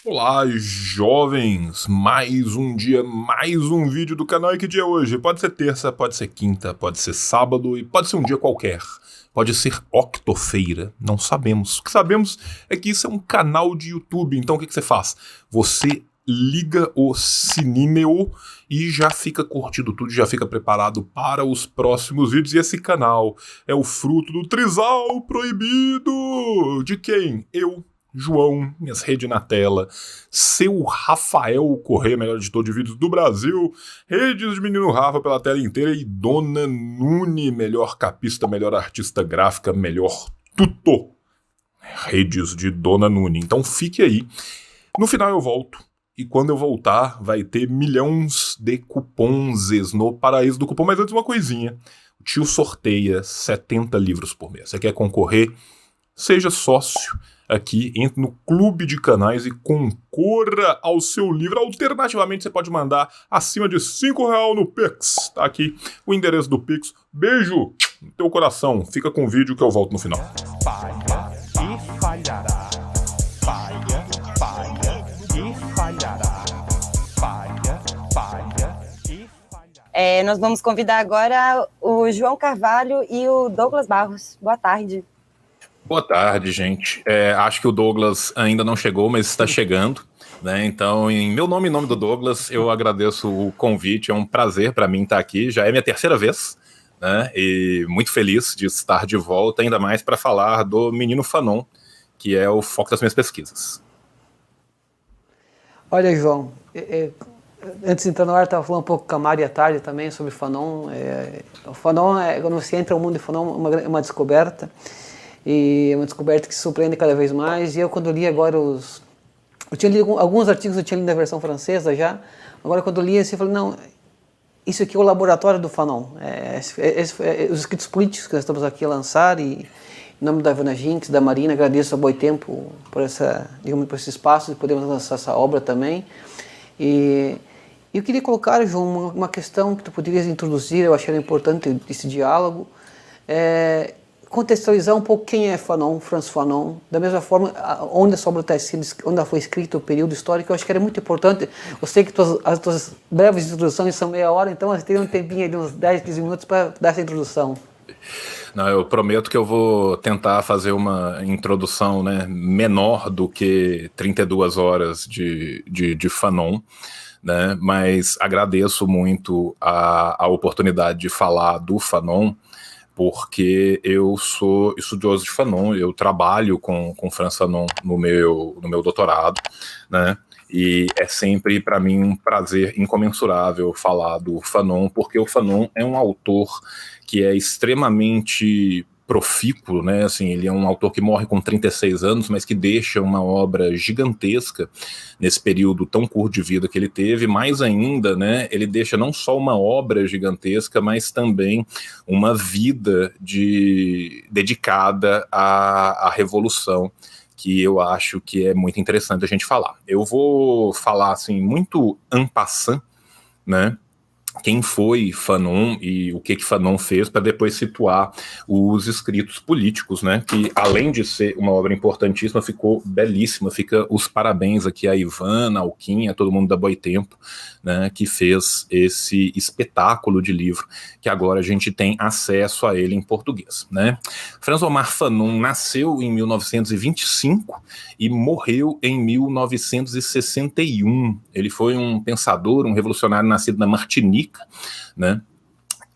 Olá, jovens! Mais um dia, mais um vídeo do canal. E que dia é hoje? Pode ser terça, pode ser quinta, pode ser sábado e pode ser um dia qualquer. Pode ser octofeira, não sabemos. O que sabemos é que isso é um canal de YouTube. Então o que você faz? Você liga o sininho e já fica curtindo tudo, já fica preparado para os próximos vídeos. E esse canal é o fruto do trisal proibido! De quem? Eu, João, minhas redes na tela, seu Rafael Corrêa, melhor editor de vídeos do Brasil, redes de Menino Rafa pela tela inteira e Dona Nune, melhor capista, melhor artista gráfica, melhor tudo. Redes de Dona Nune. Então fique aí. No final eu volto. E quando eu voltar, vai ter milhões de cupons no paraíso do cupom. Mas antes uma coisinha. O tio sorteia 70 livros por mês. Você quer concorrer? Seja sócio aqui, entre no clube de canais e concorra ao seu livro. Alternativamente, você pode mandar acima de R$ 5 no Pix. Tá aqui o endereço do Pix. Beijo no teu coração. Fica com o vídeo que eu volto no final. Falha e falhará. Falha, falha e falhará. Falha, falha e falhará. Nós vamos convidar agora o João Carvalho e o Douglas Barros. Boa tarde. Boa tarde, gente. Acho que o Douglas ainda não chegou, mas está chegando. Né? Então, em meu nome e em nome do Douglas, eu agradeço o convite. É um prazer para mim estar aqui. Já é minha terceira vez. Né? E muito feliz de estar de volta, ainda mais para falar do Menino Fanon, que é o foco das minhas pesquisas. Olha, João, antes de entrar no ar, estava falando um pouco com a Mari à tarde também sobre Fanon. O Fanon, quando você entra no mundo de Fanon, é uma descoberta, e é uma descoberta que se surpreende cada vez mais. E eu, quando li agora eu tinha lido alguns artigos, eu tinha lido na versão francesa já. Agora, quando eu li, eu falei, não, isso aqui é o laboratório do Fanon. Os escritos políticos que nós estamos aqui a lançar, e em nome da Ivana Jinx, da Marina, agradeço a Boitempo por por esse espaço de podermos lançar essa obra também. E eu queria colocar, João, uma questão que tu poderias introduzir, eu achei importante esse diálogo, contextualizar um pouco quem é Fanon, François Fanon, da mesma forma onde essa obra está sendo, onde ela foi escrita, o período histórico. Eu acho que era muito importante. Eu sei que as tuas breves introduções são meia hora, então você tem um tempinho de uns 10, 15 minutos para dar essa introdução. Não, eu prometo que eu vou tentar fazer uma introdução, né, menor do que 32 horas de Fanon, né, mas agradeço muito a oportunidade de falar do Fanon, porque eu sou estudioso de Fanon, eu trabalho com Franz Fanon no meu doutorado, né, e é sempre para mim um prazer incomensurável falar do Fanon, porque o Fanon é um autor que é extremamente profícuo, né? Assim, ele é um autor que morre com 36 anos, mas que deixa uma obra gigantesca nesse período tão curto de vida que ele teve. Mais ainda, né? Ele deixa não só uma obra gigantesca, mas também uma vida dedicada à revolução, que eu acho que é muito interessante a gente falar. Eu vou falar assim muito en passant, né? Quem foi Fanon e o que Fanon fez, para depois situar os escritos políticos, né, que além de ser uma obra importantíssima, ficou belíssima. Fica os parabéns aqui a Ivana, ao Kim, a todo mundo da Boitempo, né, que fez esse espetáculo de livro, que agora a gente tem acesso a ele em português, né. François Fanon nasceu em 1925 e morreu em 1961. Ele foi um pensador, um revolucionário nascido na Martinica, né?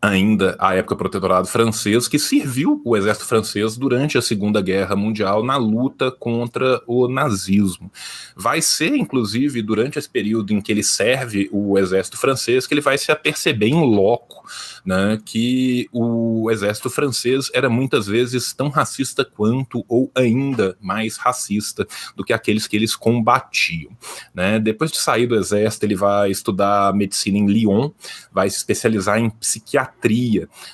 Ainda à época protetorado francês, que serviu o exército francês durante a Segunda Guerra Mundial na luta contra o nazismo. Vai ser, inclusive, durante esse período em que ele serve o exército francês, que ele vai se aperceber em loco, né, que o exército francês era muitas vezes tão racista quanto, ou ainda mais racista do que aqueles que eles combatiam, né? Depois de sair do exército, ele vai estudar medicina em Lyon, vai se especializar em psiquiatria,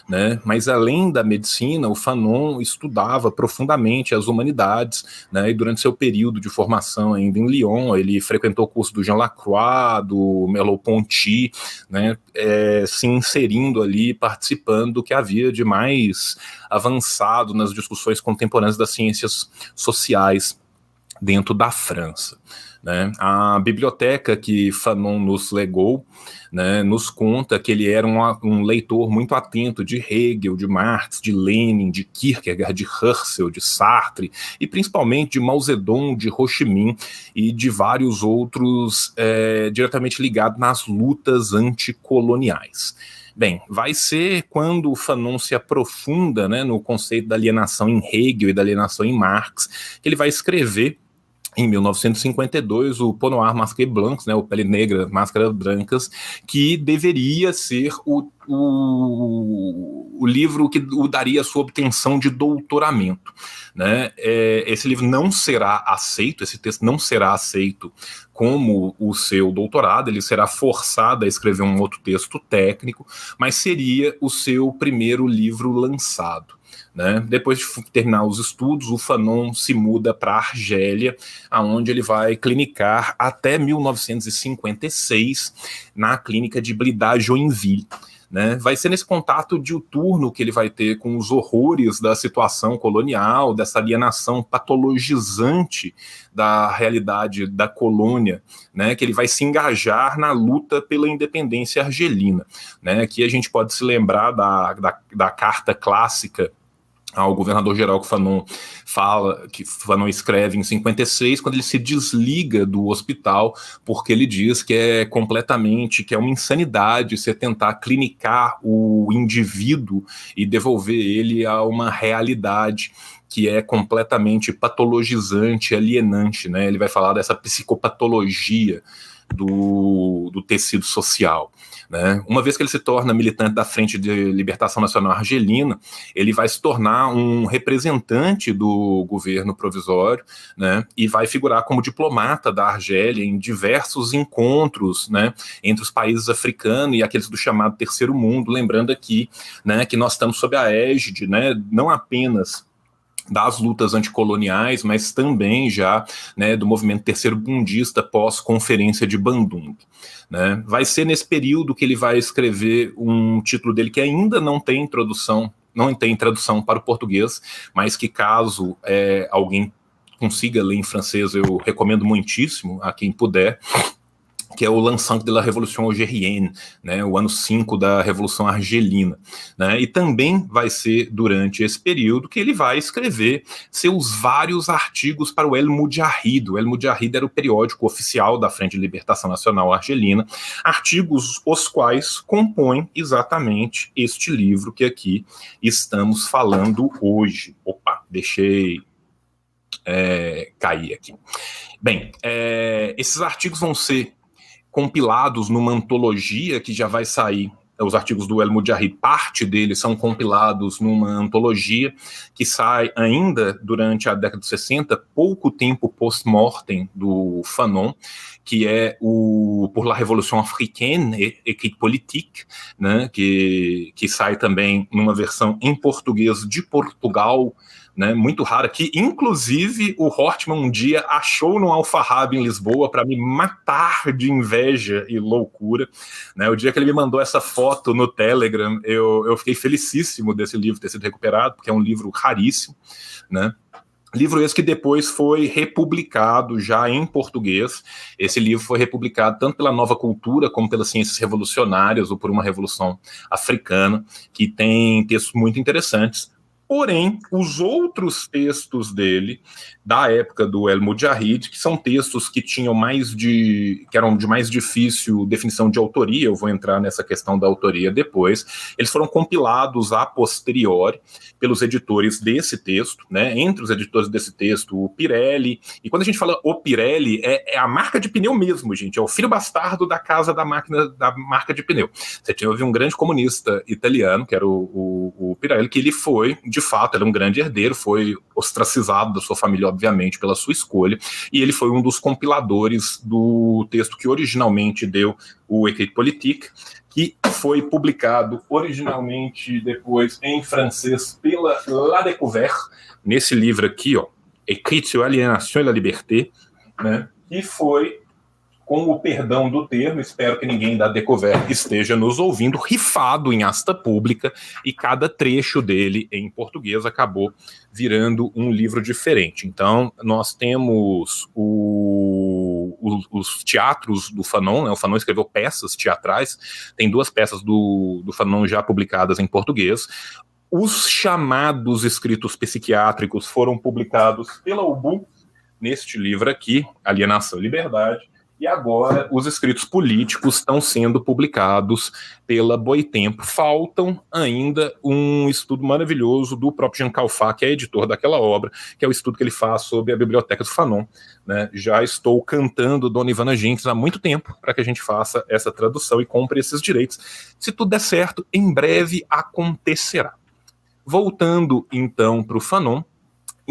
né? Mas além da medicina, o Fanon estudava profundamente as humanidades, né? E durante seu período de formação ainda em Lyon, ele frequentou o curso do Jean Lacroix, do Merleau-Ponty, né? Se inserindo ali, participando do que havia de mais avançado nas discussões contemporâneas das ciências sociais dentro da França, né? A biblioteca que Fanon nos legou, né, nos conta que ele era um leitor muito atento de Hegel, de Marx, de Lenin, de Kierkegaard, de Husserl, de Sartre, e principalmente de Mao Zedong, de Ho Chi Minh e de vários outros diretamente ligados nas lutas anticoloniais. Bem, vai ser quando o Fanon se aprofunda, né, no conceito da alienação em Hegel e da alienação em Marx, que ele vai escrever em 1952, o Peau Noire Masque Blancs, né, o Pele Negra, Máscaras Brancas, que deveria ser o livro que o daria a sua obtenção de doutoramento, né? Esse livro não será aceito, esse texto não será aceito como o seu doutorado, ele será forçado a escrever um outro texto técnico, mas seria o seu primeiro livro lançado. Né? Depois de terminar os estudos, o Fanon se muda para a Argélia, onde ele vai clinicar até 1956 na clínica de Blida-Joinville. Né? Vai ser nesse contato diuturno que ele vai ter com os horrores da situação colonial, dessa alienação patologizante da realidade da colônia, né? Que ele vai se engajar na luta pela independência argelina. Né? Aqui a gente pode se lembrar da carta clássica ao governador-geral que Fanon escreve em 56, quando ele se desliga do hospital, porque ele diz que é uma insanidade você tentar clinicar o indivíduo e devolver ele a uma realidade que é completamente patologizante, alienante, né? Ele vai falar dessa psicopatologia do tecido social. Né? Uma vez que ele se torna militante da Frente de Libertação Nacional Argelina, ele vai se tornar um representante do governo provisório, né? E vai figurar como diplomata da Argélia em diversos encontros, né? Entre os países africanos e aqueles do chamado Terceiro Mundo, lembrando aqui, né, que nós estamos sob a égide, né, não apenas das lutas anticoloniais, mas também já, né, do movimento terceiro mundista pós-conferência de Bandung. Né? Vai ser nesse período que ele vai escrever um título dele que ainda não tem tradução para o português, mas que caso alguém consiga ler em francês, eu recomendo muitíssimo a quem puder, que é o L'Ensemble de la Révolution Algérienne, né, o ano 5 da Revolução Argelina. Né, e também vai ser durante esse período que ele vai escrever seus vários artigos para o El Mujahid. O El Mujahid era o periódico oficial da Frente de Libertação Nacional Argelina, artigos os quais compõem exatamente este livro que aqui estamos falando hoje. Opa, deixei cair aqui. Bem, esses artigos vão ser compilados numa antologia que já vai sair. Os artigos do El Mujahid, parte deles são compilados numa antologia que sai ainda durante a década de 60, pouco tempo post-mortem do Fanon, que é o Pour la Révolution Africaine, Écrite Politique, né, que sai também numa versão em português de Portugal, né, muito rara, que inclusive o Hortman um dia achou no Alfarrabia em Lisboa para me matar de inveja e loucura. Né, o dia que ele me mandou essa foto no Telegram, eu fiquei felicíssimo desse livro ter sido recuperado, porque é um livro raríssimo, né? Livro esse que depois foi republicado já em português. Esse livro foi republicado tanto pela Nova Cultura como pelas Ciências Revolucionárias ou por uma Revolução Africana, que tem textos muito interessantes. Porém, os outros textos dele, da época do El Mujahid, que são textos que eram de mais difícil definição de autoria, eu vou entrar nessa questão da autoria depois, eles foram compilados a posteriori pelos editores desse texto, né? Entre os editores desse texto, o Pirelli, e quando a gente fala o Pirelli, é a marca de pneu mesmo, gente, é o filho bastardo da casa da marca de pneu. Você tinha um grande comunista italiano, que era o Pirelli, que ele foi, de fato, ele é um grande herdeiro, foi ostracizado da sua família, obviamente, pela sua escolha, e ele foi um dos compiladores do texto que originalmente deu o Écrite Politique, que foi publicado originalmente depois em francês pela La Découverte, nesse livro aqui, ó, Écrite sur l'aliénation et la liberté, né, que foi com o perdão do termo, espero que ninguém da Decover esteja nos ouvindo, rifado em asta pública, e cada trecho dele em português acabou virando um livro diferente. Então, nós temos os teatros do Fanon, né? O Fanon escreveu peças teatrais, tem 2 peças do Fanon já publicadas em português. Os chamados escritos psiquiátricos foram publicados pela UBU, neste livro aqui, Alienação e Liberdade, e agora os escritos políticos estão sendo publicados pela Boitempo. Faltam ainda um estudo maravilhoso do próprio Jean Calfat, que é editor daquela obra, que é o estudo que ele faz sobre a biblioteca do Fanon, né? Já estou cantando Dona Ivana Jenkins há muito tempo para que a gente faça essa tradução e compre esses direitos. Se tudo der certo, em breve acontecerá. Voltando então para o Fanon,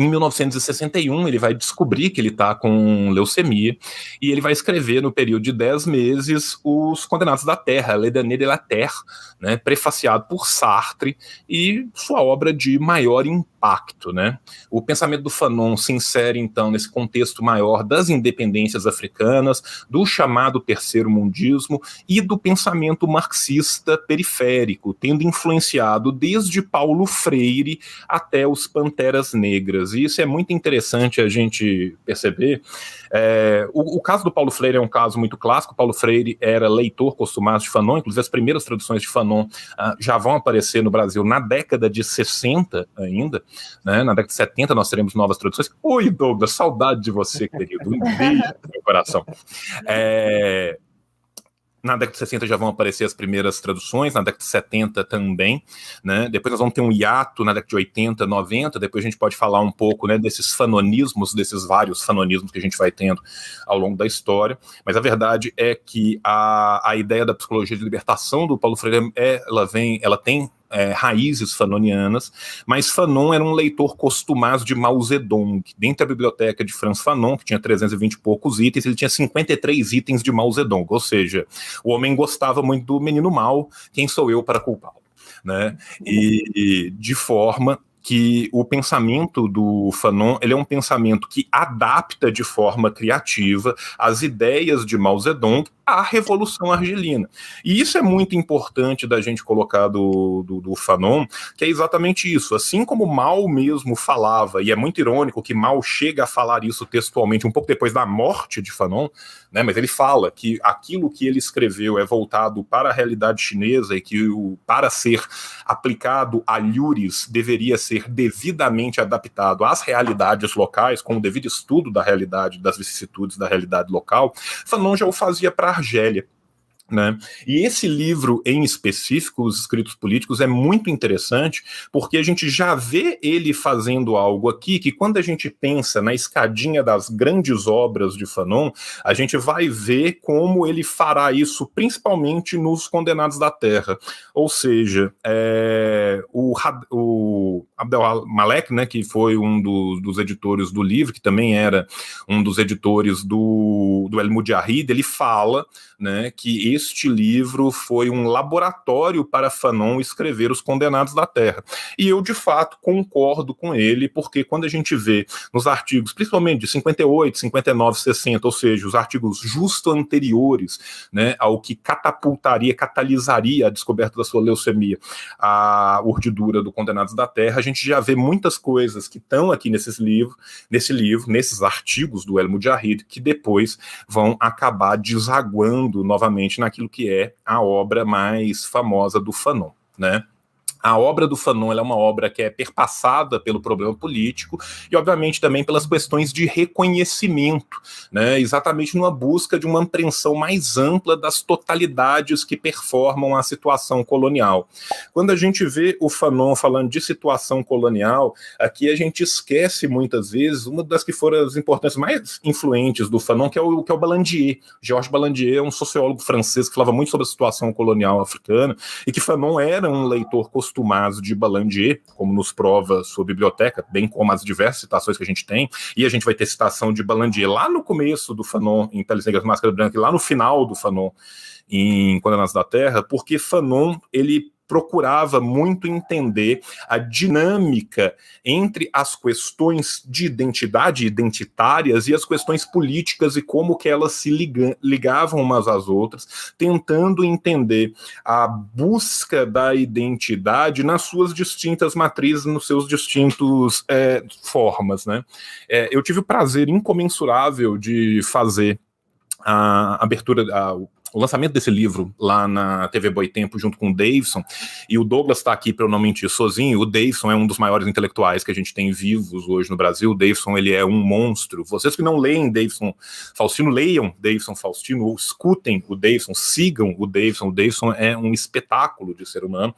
em 1961, ele vai descobrir que ele está com leucemia e ele vai escrever, no período de 10 meses, Os Condenados da Terra, Les Damnés de la Terre, né, prefaciado por Sartre, e sua obra de maior impacto, né? O pensamento do Fanon se insere, então, nesse contexto maior das independências africanas, do chamado terceiro mundismo e do pensamento marxista periférico, tendo influenciado desde Paulo Freire até os Panteras Negras. E isso é muito interessante a gente perceber. O caso do Paulo Freire é um caso muito clássico. Paulo Freire era leitor costumado de Fanon, inclusive as primeiras traduções de Fanon já vão aparecer no Brasil na década de 60 ainda, né? Na década de 70 nós teremos novas traduções. Oi, Douglas, saudade de você, querido, um beijo no meu coração. Na década de 60 já vão aparecer as primeiras traduções, na década de 70 também, né? Depois nós vamos ter um hiato na década de 80, 90, depois a gente pode falar um pouco, né, desses fanonismos, desses vários fanonismos que a gente vai tendo ao longo da história, mas a verdade é que a ideia da psicologia de libertação do Paulo Freire, ela tem raízes fanonianas, mas Fanon era um leitor costumado de Mao Zedong. Dentro da biblioteca de Franz Fanon, que tinha 320 e poucos itens, ele tinha 53 itens de Mao Zedong, ou seja, o homem gostava muito do menino Mao, quem sou eu para culpá-lo, né? E de forma que o pensamento do Fanon, ele é um pensamento que adapta de forma criativa as ideias de Mao Zedong à Revolução Argelina. E isso é muito importante da gente colocar do Fanon, que é exatamente isso. Assim como Mao mesmo falava, e é muito irônico que Mao chega a falar isso textualmente um pouco depois da morte de Fanon, né, mas ele fala que aquilo que ele escreveu é voltado para a realidade chinesa e que para ser aplicado a Lures deveria ser devidamente adaptado às realidades locais, com o devido estudo da realidade, das vicissitudes da realidade local. Fanon já o fazia para Argélia, né? E esse livro em específico, Os Escritos Políticos, é muito interessante porque a gente já vê ele fazendo algo aqui que, quando a gente pensa na escadinha das grandes obras de Fanon, a gente vai ver como ele fará isso principalmente nos Condenados da Terra. Ou seja, o Abdel Malek, né, que foi um dos editores do livro, que também era um dos editores do El Mujahid, ele fala, né, que este livro foi um laboratório para Fanon escrever Os Condenados da Terra. E eu, de fato, concordo com ele, porque quando a gente vê nos artigos, principalmente de 58, 59, 60, ou seja, os artigos justo anteriores, né, ao que catalisaria a descoberta da sua leucemia, a urdidura do Condenados da Terra, a gente já vê muitas coisas que estão aqui nesse livro, nesses artigos do El Mujahid, que depois vão acabar desaguando novamente naquilo que é a obra mais famosa do Fanon, né? A obra do Fanon é uma obra que é perpassada pelo problema político e, obviamente, também pelas questões de reconhecimento, né? Exatamente numa busca de uma apreensão mais ampla das totalidades que performam a situação colonial. Quando a gente vê o Fanon falando de situação colonial, aqui a gente esquece muitas vezes uma das que foram as importâncias mais influentes do Fanon, que é o Balandier. Georges Balandier é um sociólogo francês que falava muito sobre a situação colonial africana e que Fanon era um leitor costumado de Balandier, como nos prova sua biblioteca, bem como as diversas citações que a gente tem, e a gente vai ter citação de Balandier lá no começo do Fanon, em Peles Negras, Máscara Branca, e lá no final do Fanon, em Condenados da Terra, porque Fanon, ele procurava muito entender a dinâmica entre as questões de identidade, identitárias, e as questões políticas e como que elas se ligavam umas às outras, tentando entender a busca da identidade nas suas distintas matrizes, nos seus distintos formas, né? Eu tive o prazer incomensurável de fazer a abertura, o lançamento desse livro lá na TV Boitempo junto com o Davidson, e o Douglas está aqui para eu não mentir sozinho. O Davidson é um dos maiores intelectuais que a gente tem vivos hoje no Brasil. O Davidson, ele é um monstro. Vocês que não leem Davidson Faustino, leiam Davidson Faustino, ou escutem o Davidson, sigam o Davidson. O Davidson é um espetáculo de ser humano,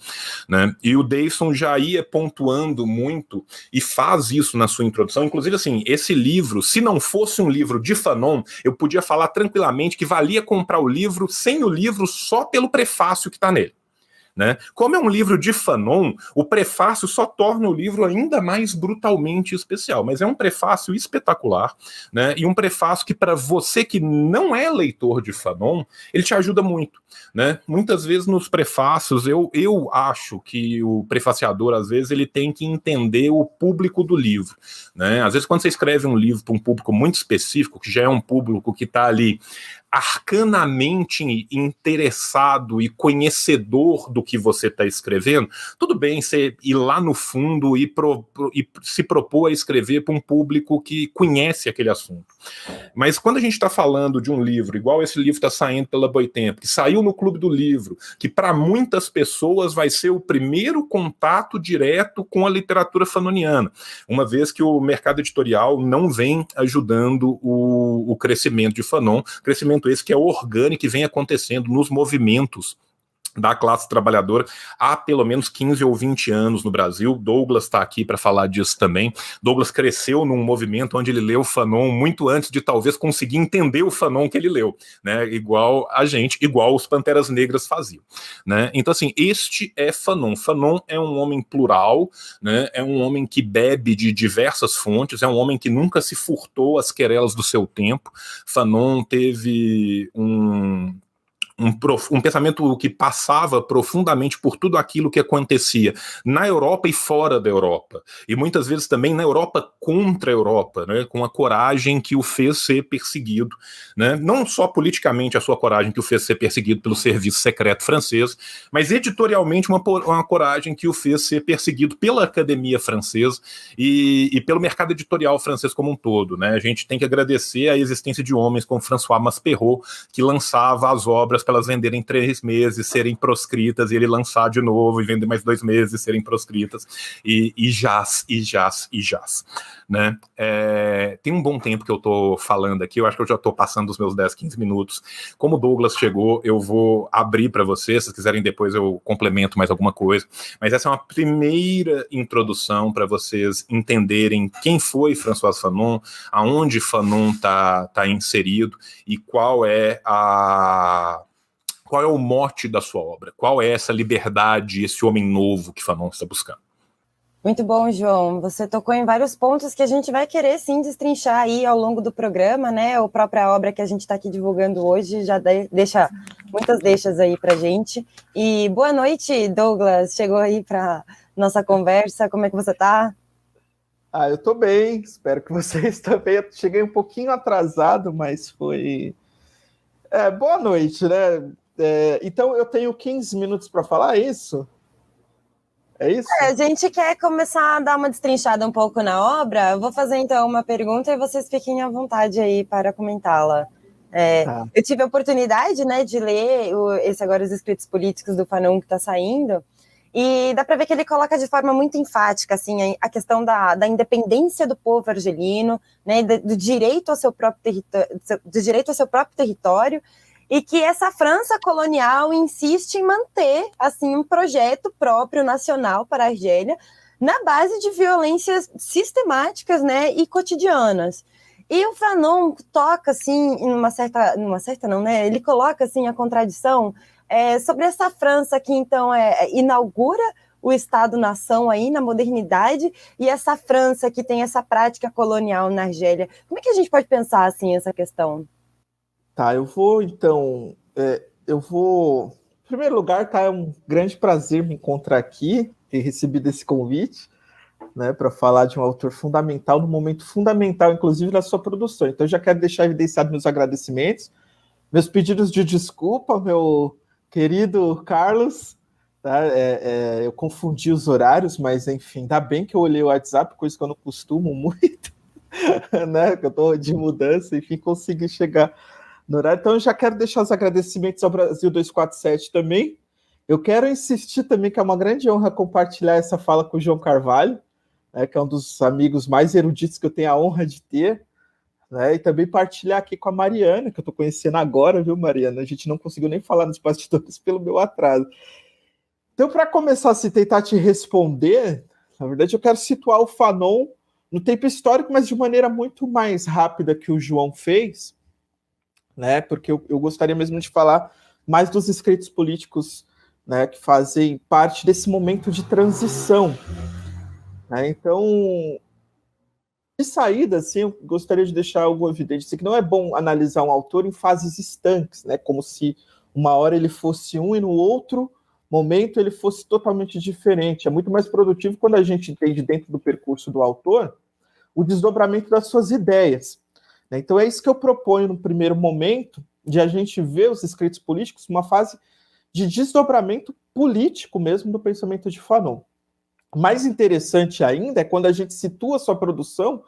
né? E o Davidson já ia pontuando muito e faz isso na sua introdução. Inclusive, assim, esse livro, se não fosse um livro de Fanon, eu podia falar tranquilamente que valia comprar o livro sem o livro só pelo prefácio que está nele, né? Como é um livro de Fanon, o prefácio só torna o livro ainda mais brutalmente especial, mas é um prefácio espetacular, né? E um prefácio que, para você que não é leitor de Fanon, ele te ajuda muito, né? Muitas vezes nos prefácios, eu acho que o prefaciador, às vezes, ele tem que entender o público do livro, né? Às vezes, quando você escreve um livro para um público muito específico, que já é um público que está ali arcanamente interessado e conhecedor do que você está escrevendo, tudo bem você ir lá no fundo e se propor a escrever para um público que conhece aquele assunto. Mas quando a gente está falando de um livro, igual esse livro está saindo pela Boitempo, que saiu no Clube do Livro, que para muitas pessoas vai ser o primeiro contato direto com a literatura fanoniana, uma vez que o mercado editorial não vem ajudando o crescimento de Fanon, crescimento esse que é orgânico, que vem acontecendo nos movimentos da classe trabalhadora há pelo menos 15 ou 20 anos no Brasil. Douglas está aqui para falar disso também. Douglas cresceu num movimento onde ele leu Fanon muito antes de talvez conseguir entender o Fanon que ele leu, né? Igual a gente, igual os Panteras Negras faziam, né? Então, assim, este é Fanon. Fanon é um homem plural, né? É um homem que bebe de diversas fontes, é um homem que nunca se furtou às querelas do seu tempo. Fanon teve um pensamento que passava profundamente por tudo aquilo que acontecia na Europa e fora da Europa, e muitas vezes também na Europa contra a Europa, né, com a coragem que o fez ser perseguido, né, não só politicamente a sua coragem que o fez ser perseguido pelo serviço secreto francês, mas editorialmente uma coragem que o fez ser perseguido pela academia francesa e pelo mercado editorial francês como um todo, né. A gente tem que agradecer a existência de homens como François Maspero, que lançava as obras para elas venderem 3 meses, serem proscritas, e ele lançar de novo e vender mais 2 meses, serem proscritas, e jaz, né? Tem um bom tempo que eu tô falando aqui, eu acho que eu já tô passando os meus 10, 15 minutos. Como o Douglas chegou, eu vou abrir para vocês, se vocês quiserem depois eu complemento mais alguma coisa, mas essa é uma primeira introdução para vocês entenderem quem foi François Fanon, aonde Fanon tá inserido e qual é o mote da sua obra, qual é essa liberdade, esse homem novo que Fanon está buscando. Muito bom, João. Você tocou em vários pontos que a gente vai querer, sim, destrinchar aí ao longo do programa, né? A própria obra que a gente está aqui divulgando hoje já deixa muitas deixas aí para gente. E boa noite, Douglas. Chegou aí para nossa conversa. Como é que você está? Eu estou bem. Espero que vocês também. Eu cheguei um pouquinho atrasado, mas foi... boa noite, né? Então, eu tenho 15 minutos para falar isso? É isso? A gente quer começar a dar uma destrinchada um pouco na obra. Eu vou fazer, então, uma pergunta e vocês fiquem à vontade aí para comentá-la. Tá. Eu tive a oportunidade, né, de ler esse agora, Os Escritos Políticos do Fanon, que está saindo, e dá para ver que ele coloca de forma muito enfática assim, a questão da independência do povo argelino, né, do direito ao seu próprio território, e que essa França colonial insiste em manter assim, um projeto próprio nacional para a Argélia na base de violências sistemáticas, né, e cotidianas. E o Fanon toca assim, ele coloca assim, a contradição sobre essa França que então inaugura o Estado-nação aí na modernidade e essa França que tem essa prática colonial na Argélia. Como é que a gente pode pensar assim essa questão? Tá, eu vou primeiro lugar, tá, é um grande prazer me encontrar aqui, ter recebido esse convite, né, para falar de um autor fundamental, num momento fundamental, inclusive, da sua produção. Então, já quero deixar evidenciado meus agradecimentos, meus pedidos de desculpa, meu querido Carlos, tá? Eu confundi os horários, mas, enfim, ainda bem que eu olhei o WhatsApp, coisa que eu não costumo muito, né, que eu estou de mudança, enfim, consegui chegar no horário. Então, eu já quero deixar os agradecimentos ao Brasil 247 também. Eu quero insistir também que é uma grande honra compartilhar essa fala com o João Carvalho, né, que é um dos amigos mais eruditos que eu tenho a honra de ter, né, e também partilhar aqui com a Mariana, que eu estou conhecendo agora, viu, Mariana? A gente não conseguiu nem falar nos bastidores pelo meu atraso. Então, para começar a tentar te responder, na verdade, eu quero situar o Fanon no tempo histórico, mas de maneira muito mais rápida que o João fez, né, porque eu gostaria mesmo de falar mais dos escritos políticos, né, que fazem parte desse momento de transição. Né? Então, de saída, assim, eu gostaria de deixar algo evidente, assim, que não é bom analisar um autor em fases estanques, né, como se uma hora ele fosse um e no outro momento ele fosse totalmente diferente. É muito mais produtivo quando a gente entende dentro do percurso do autor o desdobramento das suas ideias. Né? Então é isso que eu proponho no primeiro momento, de a gente ver os escritos políticos uma fase de desdobramento político mesmo do pensamento de Fanon. Mais interessante ainda é quando a gente situa sua produção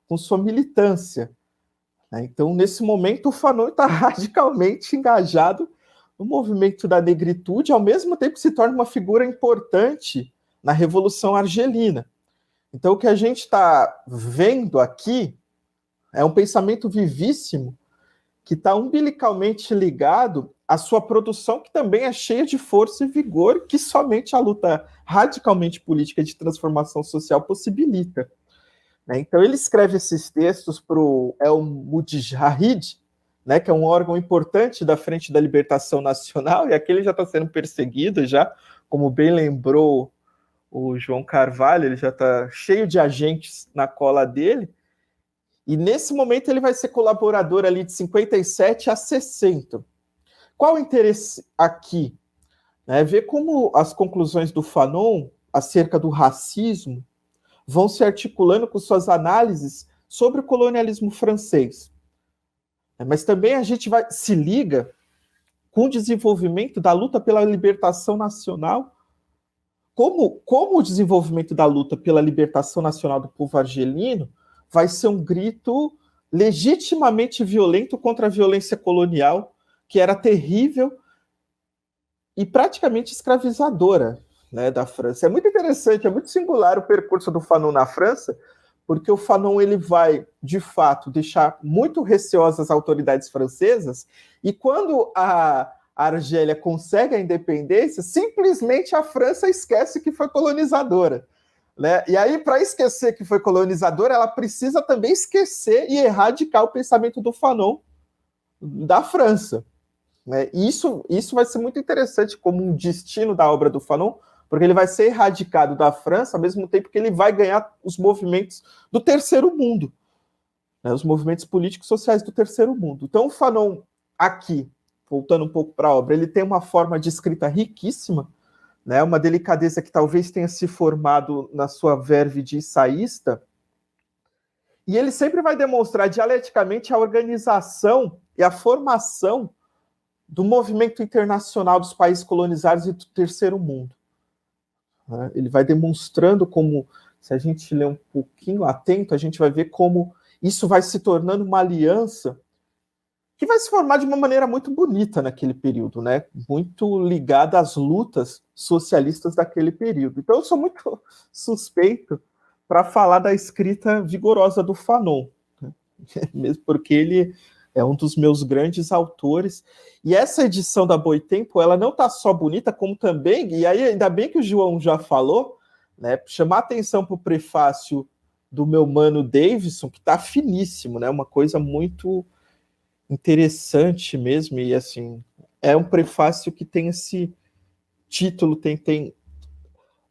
com sua militância. Então, nesse momento, o Fanon está radicalmente engajado no movimento da negritude, ao mesmo tempo que se torna uma figura importante na Revolução Argelina. Então, o que a gente está vendo aqui é um pensamento vivíssimo que está umbilicalmente ligado à sua produção, que também é cheia de força e vigor, que somente a luta radicalmente política de transformação social possibilita. Então, ele escreve esses textos para o El Mujahid, né, que é um órgão importante da Frente da Libertação Nacional, e aqui ele já está sendo perseguido, já, como bem lembrou o João Carvalho, ele já está cheio de agentes na cola dele, e nesse momento ele vai ser colaborador ali de 57 a 60. Qual o interesse aqui? Ver como as conclusões do Fanon acerca do racismo vão se articulando com suas análises sobre o colonialismo francês. Mas também a gente se liga com o desenvolvimento da luta pela libertação nacional, como o desenvolvimento da luta pela libertação nacional do povo argelino vai ser um grito legitimamente violento contra a violência colonial, que era terrível e praticamente escravizadora, né, da França. É muito interessante, é muito singular o percurso do Fanon na França, porque o Fanon ele vai, de fato, deixar muito receosas as autoridades francesas, e quando a Argélia consegue a independência, simplesmente a França esquece que foi colonizadora. Né? E aí, para esquecer que foi colonizadora, ela precisa também esquecer e erradicar o pensamento do Fanon da França. Né? E isso vai ser muito interessante como um destino da obra do Fanon, porque ele vai ser erradicado da França, ao mesmo tempo que ele vai ganhar os movimentos do terceiro mundo, né? Os movimentos políticos sociais do terceiro mundo. Então, o Fanon, aqui, voltando um pouco para a obra, ele tem uma forma de escrita riquíssima, né? Uma delicadeza que talvez tenha se formado na sua verve de ensaísta, e ele sempre vai demonstrar dialeticamente a organização e a formação do movimento internacional dos países colonizados e do terceiro mundo. Ele vai demonstrando como, se a gente ler um pouquinho atento, a gente vai ver como isso vai se tornando uma aliança que vai se formar de uma maneira muito bonita naquele período, né? Muito ligada às lutas socialistas daquele período. Então eu sou muito suspeito para falar da escrita vigorosa do Fanon, né? Mesmo porque ele é um dos meus grandes autores. E essa edição da Boitempo, ela não está só bonita, como também, e aí ainda bem que o João já falou, né, chamar atenção para o prefácio do meu mano Davidson, que está finíssimo, né, uma coisa muito interessante mesmo, e assim, é um prefácio que tem esse título,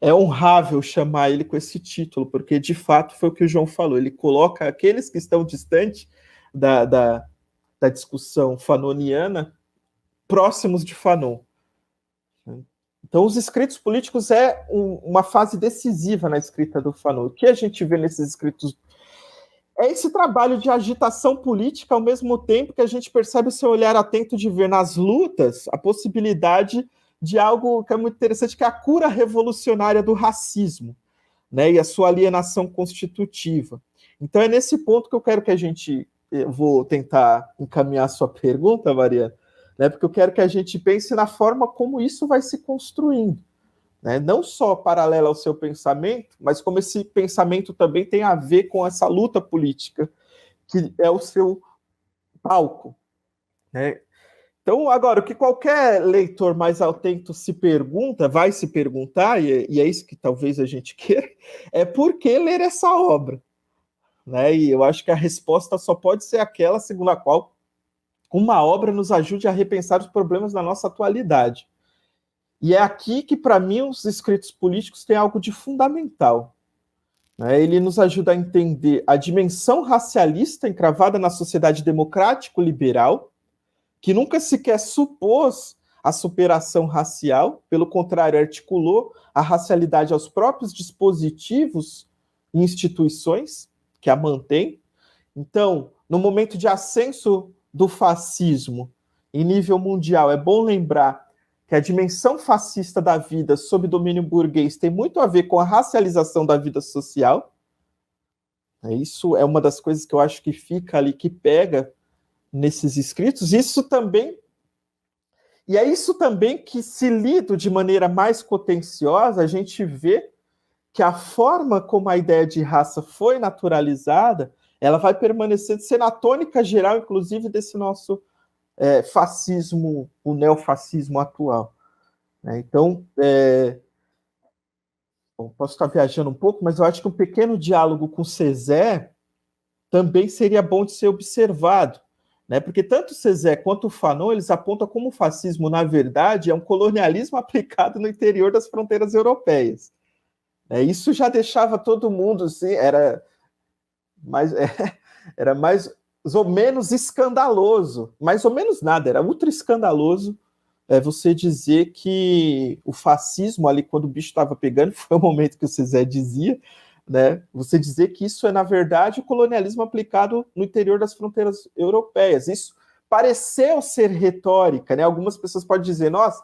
é honrável chamar ele com esse título, porque de fato foi o que o João falou, ele coloca aqueles que estão distantes da discussão fanoniana próximos de Fanon. Então, os escritos políticos é uma fase decisiva na escrita do Fanon. O que a gente vê nesses escritos é esse trabalho de agitação política, ao mesmo tempo que a gente percebe o seu olhar atento de ver nas lutas a possibilidade de algo que é muito interessante, que é a cura revolucionária do racismo, né, e a sua alienação constitutiva. Então é nesse ponto que eu quero que eu vou tentar encaminhar a sua pergunta, Mariana, né, porque eu quero que a gente pense na forma como isso vai se construindo, né, não só paralela ao seu pensamento, mas como esse pensamento também tem a ver com essa luta política, que é o seu palco, né? Então, agora, o que qualquer leitor mais atento vai se perguntar, e é isso que talvez a gente queira, é por que ler essa obra? Né? E eu acho que a resposta só pode ser aquela segundo a qual uma obra nos ajude a repensar os problemas da nossa atualidade. E é aqui que, para mim, os escritos políticos têm algo de fundamental. Né? Ele nos ajuda a entender a dimensão racialista encravada na sociedade democrático-liberal, que nunca sequer supôs a superação racial, pelo contrário, articulou a racialidade aos próprios dispositivos e instituições que a mantêm. Então, no momento de ascenso do fascismo em nível mundial, é bom lembrar que a dimensão fascista da vida sob domínio burguês tem muito a ver com a racialização da vida social. Isso é uma das coisas que eu acho que fica ali, que pega nesses escritos. E é isso também que, se lido de maneira mais contenciosa, a gente vê que a forma como a ideia de raça foi naturalizada, ela vai permanecer sendo a tônica geral, inclusive, desse nosso fascismo, o neofascismo atual. Então, posso estar viajando um pouco, mas eu acho que um pequeno diálogo com Césaire também seria bom de ser observado, né? Porque tanto Césaire quanto o Fanon, eles apontam como o fascismo, na verdade, é um colonialismo aplicado no interior das fronteiras europeias. Isso já deixava todo mundo, assim, era mais ou menos escandaloso, mais ou menos nada, era ultra escandaloso você dizer que o fascismo ali, quando o bicho estava pegando, foi o momento que o Césaire dizia, né, você dizer que isso é, na verdade, o colonialismo aplicado no interior das fronteiras europeias. Isso pareceu ser retórica, né? Algumas pessoas podem dizer, nossa,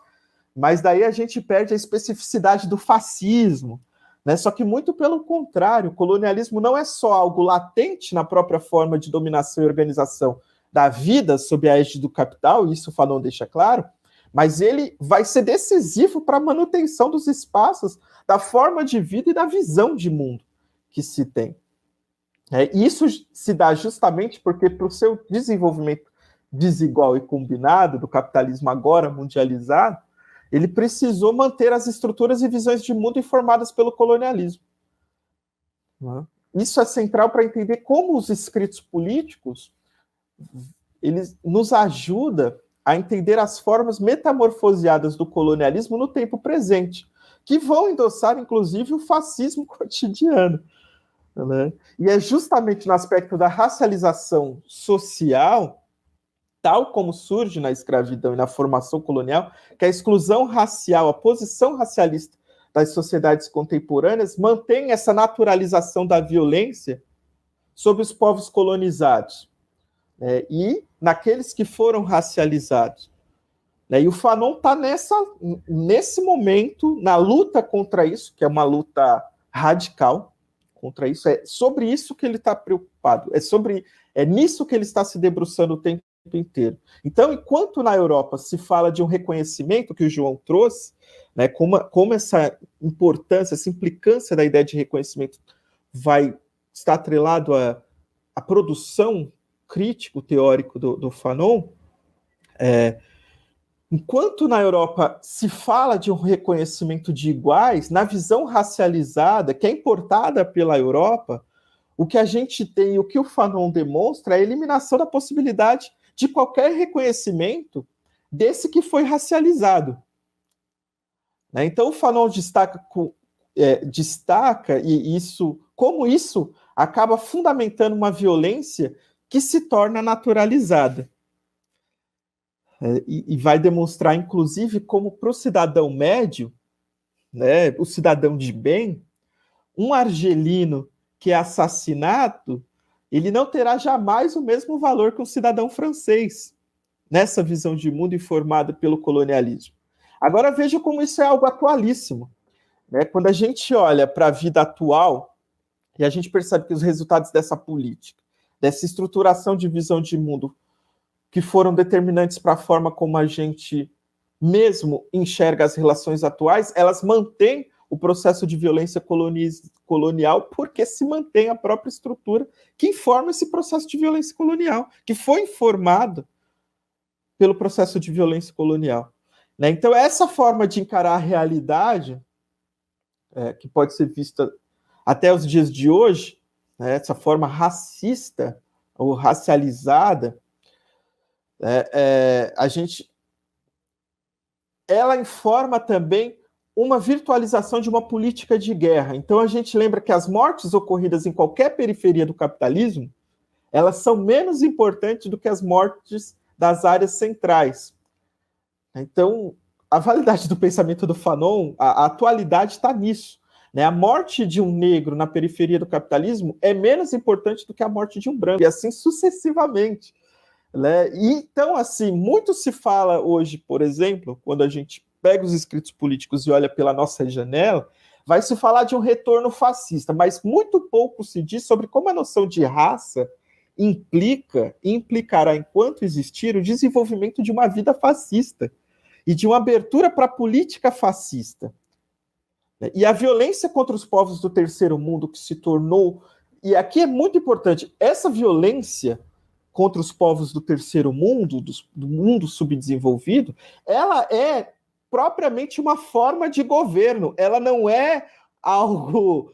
mas daí a gente perde a especificidade do fascismo, né? Só que muito pelo contrário, o colonialismo não é só algo latente na própria forma de dominação e organização da vida sob a égide do capital, isso o Fanon deixa claro, mas ele vai ser decisivo para a manutenção dos espaços, da forma de vida e da visão de mundo que se tem. Isso se dá justamente porque, para o seu desenvolvimento desigual e combinado do capitalismo agora mundializado, ele precisou manter as estruturas e visões de mundo informadas pelo colonialismo. Isso é central para entender como os escritos políticos eles nos ajudam a entender as formas metamorfoseadas do colonialismo no tempo presente, que vão endossar, inclusive, o fascismo cotidiano. Né? E é justamente no aspecto da racialização social, tal como surge na escravidão e na formação colonial, que a exclusão racial, a posição racialista das sociedades contemporâneas mantém essa naturalização da violência sobre os povos colonizados, e naqueles que foram racializados. E o Fanon está nesse momento, na luta contra isso, que é uma luta radical contra isso, é sobre isso que ele está preocupado, é nisso que ele está se debruçando o tempo inteiro. Então, enquanto na Europa se fala de um reconhecimento que o João trouxe, né, como essa importância, essa implicância da ideia de reconhecimento vai estar atrelado à produção crítico-teórico do Fanon, enquanto na Europa se fala de um reconhecimento de iguais, na visão racializada, que é importada pela Europa, o que a gente tem, o que o Fanon demonstra é a eliminação da possibilidade de qualquer reconhecimento desse que foi racializado. Então o Fanon destaca como isso acaba fundamentando uma violência que se torna naturalizada. E vai demonstrar, inclusive, como para o cidadão médio, né, o cidadão de bem, um argelino que é assassinado, ele não terá jamais o mesmo valor que um cidadão francês, nessa visão de mundo informada pelo colonialismo. Agora veja como isso é algo atualíssimo, né? Quando a gente olha para a vida atual, e a gente percebe que os resultados dessa política, dessa estruturação de visão de mundo, que foram determinantes para a forma como a gente mesmo enxerga as relações atuais, elas mantêm o processo de violência colonial porque se mantém a própria estrutura que informa esse processo de violência colonial, que foi informado pelo processo de violência colonial. Né? Então, essa forma de encarar a realidade, que pode ser vista até os dias de hoje, né, essa forma racista ou racializada, ela informa também uma virtualização de uma política de guerra. Então, a gente lembra que as mortes ocorridas em qualquer periferia do capitalismo, elas são menos importantes do que as mortes das áreas centrais. Então, a validade do pensamento do Fanon, a atualidade está nisso. Né? A morte de um negro na periferia do capitalismo é menos importante do que a morte de um branco, e assim sucessivamente. Né? E, então, assim, muito se fala hoje, por exemplo, quando a gente pega os escritos políticos e olha pela nossa janela, vai se falar de um retorno fascista, mas muito pouco se diz sobre como a noção de raça implica e implicará, enquanto existir, o desenvolvimento de uma vida fascista e de uma abertura para a política fascista. E a violência contra os povos do terceiro mundo que se tornou... E aqui é muito importante, essa violência contra os povos do terceiro mundo, do mundo subdesenvolvido, ela é propriamente uma forma de governo, ela não é algo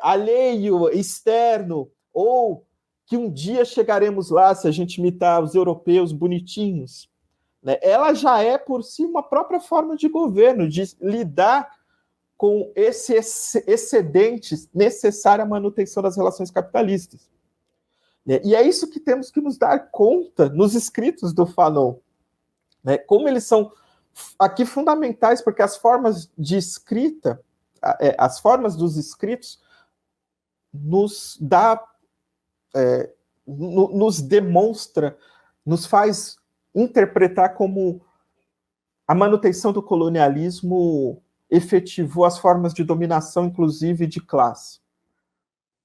alheio, externo, ou que um dia chegaremos lá se a gente imitar os europeus bonitinhos. Né? Ela já é, por si, uma própria forma de governo, de lidar com esse excedente necessário à manutenção das relações capitalistas. E é isso que temos que nos dar conta nos escritos do Fanon. Né? Como eles são aqui fundamentais, porque as formas de escrita, as formas dos escritos nos dá... nos demonstra, nos faz interpretar como a manutenção do colonialismo efetivou as formas de dominação, inclusive de classe.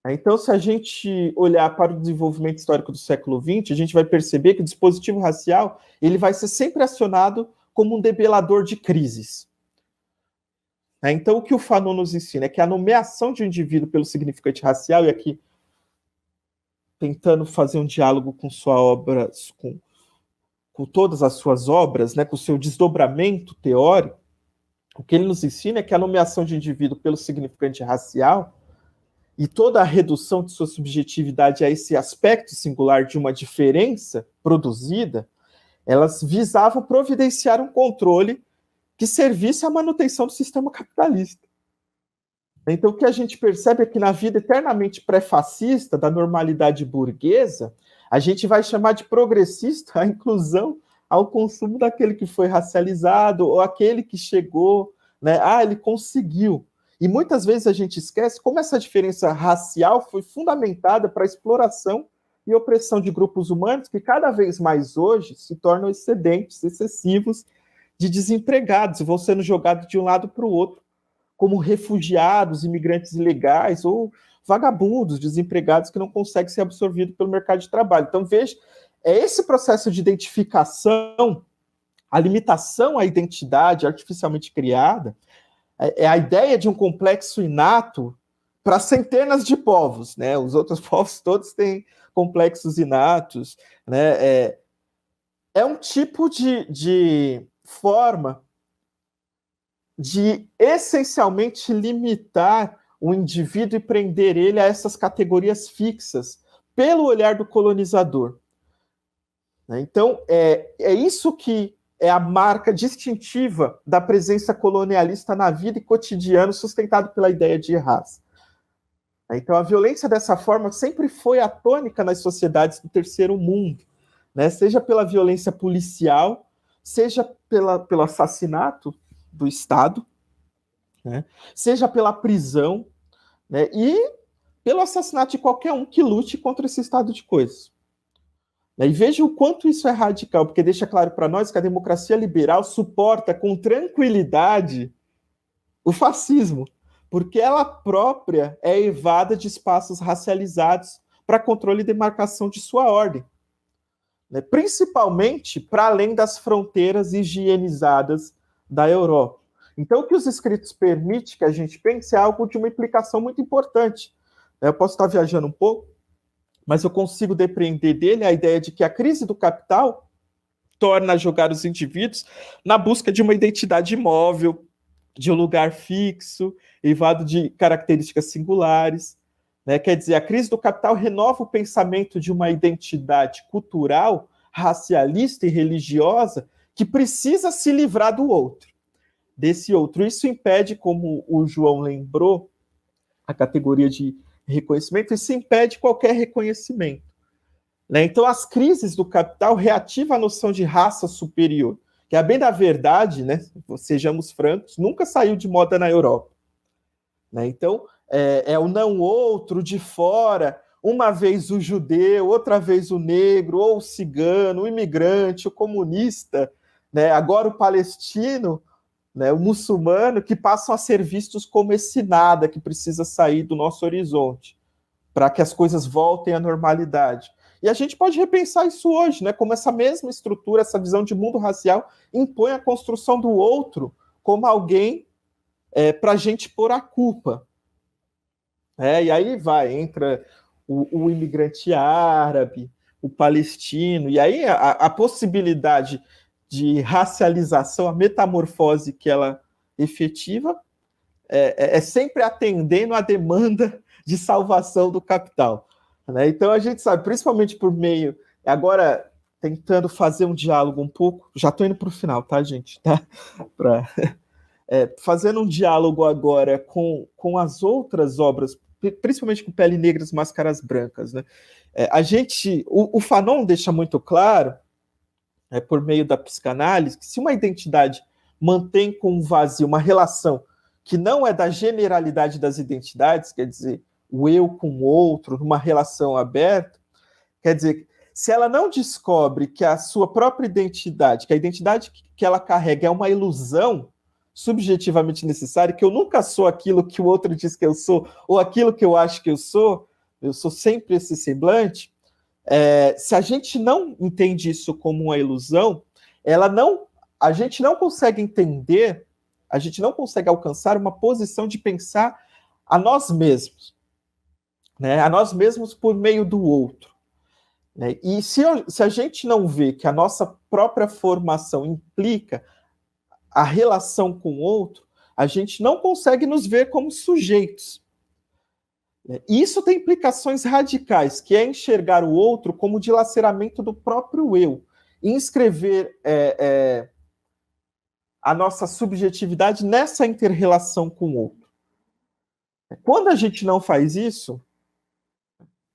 Então, se a gente olhar para o desenvolvimento histórico do século XX, a gente vai perceber que o dispositivo racial ele vai ser sempre acionado como um debelador de crises. Então, o que o Fanon nos ensina é que a nomeação de um indivíduo pelo significante racial, e aqui tentando fazer um diálogo com sua obra, com todas as suas obras, né, com o seu desdobramento teórico, o que ele nos ensina é que a nomeação de indivíduo pelo significante racial e toda a redução de sua subjetividade a esse aspecto singular de uma diferença produzida, elas visavam providenciar um controle que servisse à manutenção do sistema capitalista. Então, o que a gente percebe é que na vida eternamente pré-fascista, da normalidade burguesa, a gente vai chamar de progressista a inclusão ao consumo daquele que foi racializado ou aquele que chegou, né? Ele conseguiu. E muitas vezes a gente esquece como essa diferença racial foi fundamentada para a exploração e opressão de grupos humanos que cada vez mais hoje se tornam excedentes, excessivos de desempregados e vão sendo jogados de um lado para o outro, como refugiados, imigrantes ilegais ou vagabundos, desempregados que não conseguem ser absorvidos pelo mercado de trabalho. Então, veja, é esse processo de identificação, a limitação à identidade artificialmente criada, é a ideia de um complexo inato para centenas de povos, né? Os outros povos todos têm complexos inatos, né? É um tipo de forma de essencialmente limitar o indivíduo e prender ele a essas categorias fixas pelo olhar do colonizador. Então, é isso que é a marca distintiva da presença colonialista na vida e cotidiano sustentado pela ideia de raça. Então, a violência dessa forma sempre foi a tônica nas sociedades do terceiro mundo, né? Seja pela violência policial, seja pelo assassinato do Estado, né? Seja pela prisão, né? E pelo assassinato de qualquer um que lute contra esse estado de coisas. E veja o quanto isso é radical, porque deixa claro para nós que a democracia liberal suporta com tranquilidade o fascismo, porque ela própria é evada de espaços racializados para controle e demarcação de sua ordem, né? Principalmente para além das fronteiras higienizadas da Europa. Então, o que os escritos permitem que a gente pense é algo de uma implicação muito importante. Eu posso estar viajando um pouco, mas eu consigo depreender dele a ideia de que a crise do capital torna a jogar os indivíduos na busca de uma identidade imóvel, de um lugar fixo, evado de características singulares, né? Quer dizer, a crise do capital renova o pensamento de uma identidade cultural, racialista e religiosa que precisa se livrar do outro, desse outro. Isso impede, como o João lembrou, a categoria de reconhecimento, isso impede qualquer reconhecimento, né? Então, as crises do capital reativam a noção de raça superior, que, a bem da verdade, né, sejamos francos, nunca saiu de moda na Europa, né? Então, é o não outro de fora, uma vez o judeu, outra vez o negro, ou o cigano, o imigrante, o comunista, né? Agora o palestino, né, o muçulmano, que passam a ser vistos como esse nada que precisa sair do nosso horizonte para que as coisas voltem à normalidade. E a gente pode repensar isso hoje, né, como essa mesma estrutura, essa visão de mundo racial impõe a construção do outro como alguém para a gente pôr a culpa. E aí entra o imigrante árabe, o palestino, e aí a possibilidade de racialização, a metamorfose que ela efetiva, é sempre atendendo à demanda de salvação do capital, né? Então a gente sabe, principalmente por meio, agora tentando fazer um diálogo um pouco, já estou indo para o final, tá, gente? Tá? Fazendo um diálogo agora com as outras obras, principalmente com Pele Negra e Máscaras Brancas, né? O Fanon deixa muito claro, por meio da psicanálise, que se uma identidade mantém com o vazio uma relação que não é da generalidade das identidades, quer dizer, o eu com o outro, numa relação aberta, quer dizer, se ela não descobre que a sua própria identidade, que a identidade que ela carrega é uma ilusão subjetivamente necessária, que eu nunca sou aquilo que o outro diz que eu sou, ou aquilo que eu acho que eu sou sempre esse semblante. Se a gente não entende isso como uma ilusão, a gente não consegue entender, a gente não consegue alcançar uma posição de pensar a nós mesmos, né? A nós mesmos por meio do outro, né? E se a gente não vê que a nossa própria formação implica a relação com o outro, a gente não consegue nos ver como sujeitos. E isso tem implicações radicais, que é enxergar o outro como dilaceramento do próprio eu, e inscrever a nossa subjetividade nessa inter-relação com o outro. Quando a gente não faz isso,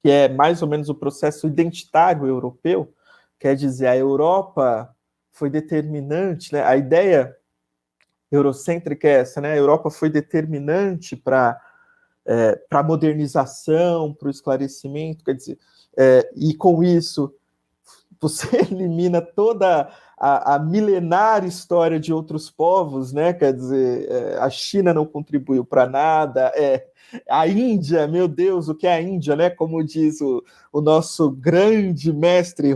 que é mais ou menos o processo identitário europeu, quer dizer, a Europa foi determinante, né? A ideia eurocêntrica é essa, né? A Europa foi determinante para a modernização, para o esclarecimento, quer dizer, e com isso você elimina toda a milenar história de outros povos, né? Quer dizer, a China não contribuiu para nada, a Índia, meu Deus, o que é a Índia, né? Como diz o nosso grande mestre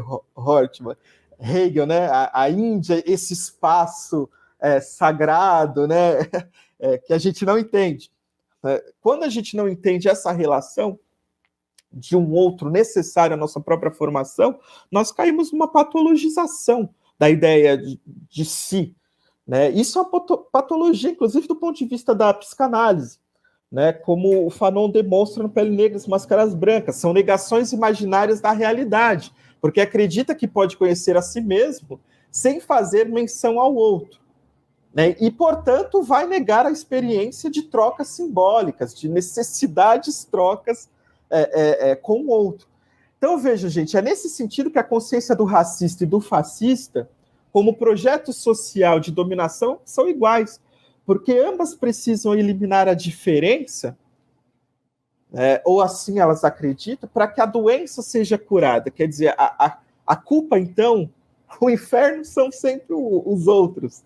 Hegel, né? A Índia, esse espaço sagrado, né? Que a gente não entende. Quando a gente não entende essa relação de um outro necessário à nossa própria formação, nós caímos numa patologização da ideia de si, né? Isso é uma patologia, inclusive, do ponto de vista da psicanálise, né? Como o Fanon demonstra no Pele Negra e Máscaras Brancas, são negações imaginárias da realidade, porque acredita que pode conhecer a si mesmo sem fazer menção ao outro, né? E, portanto, vai negar a experiência de trocas simbólicas, de necessidades trocas com o outro. Então, veja, gente, é nesse sentido que a consciência do racista e do fascista, como projeto social de dominação, são iguais, porque ambas precisam eliminar a diferença, ou assim elas acreditam, para que a doença seja curada. Quer dizer, a culpa, então, o inferno são sempre os outros.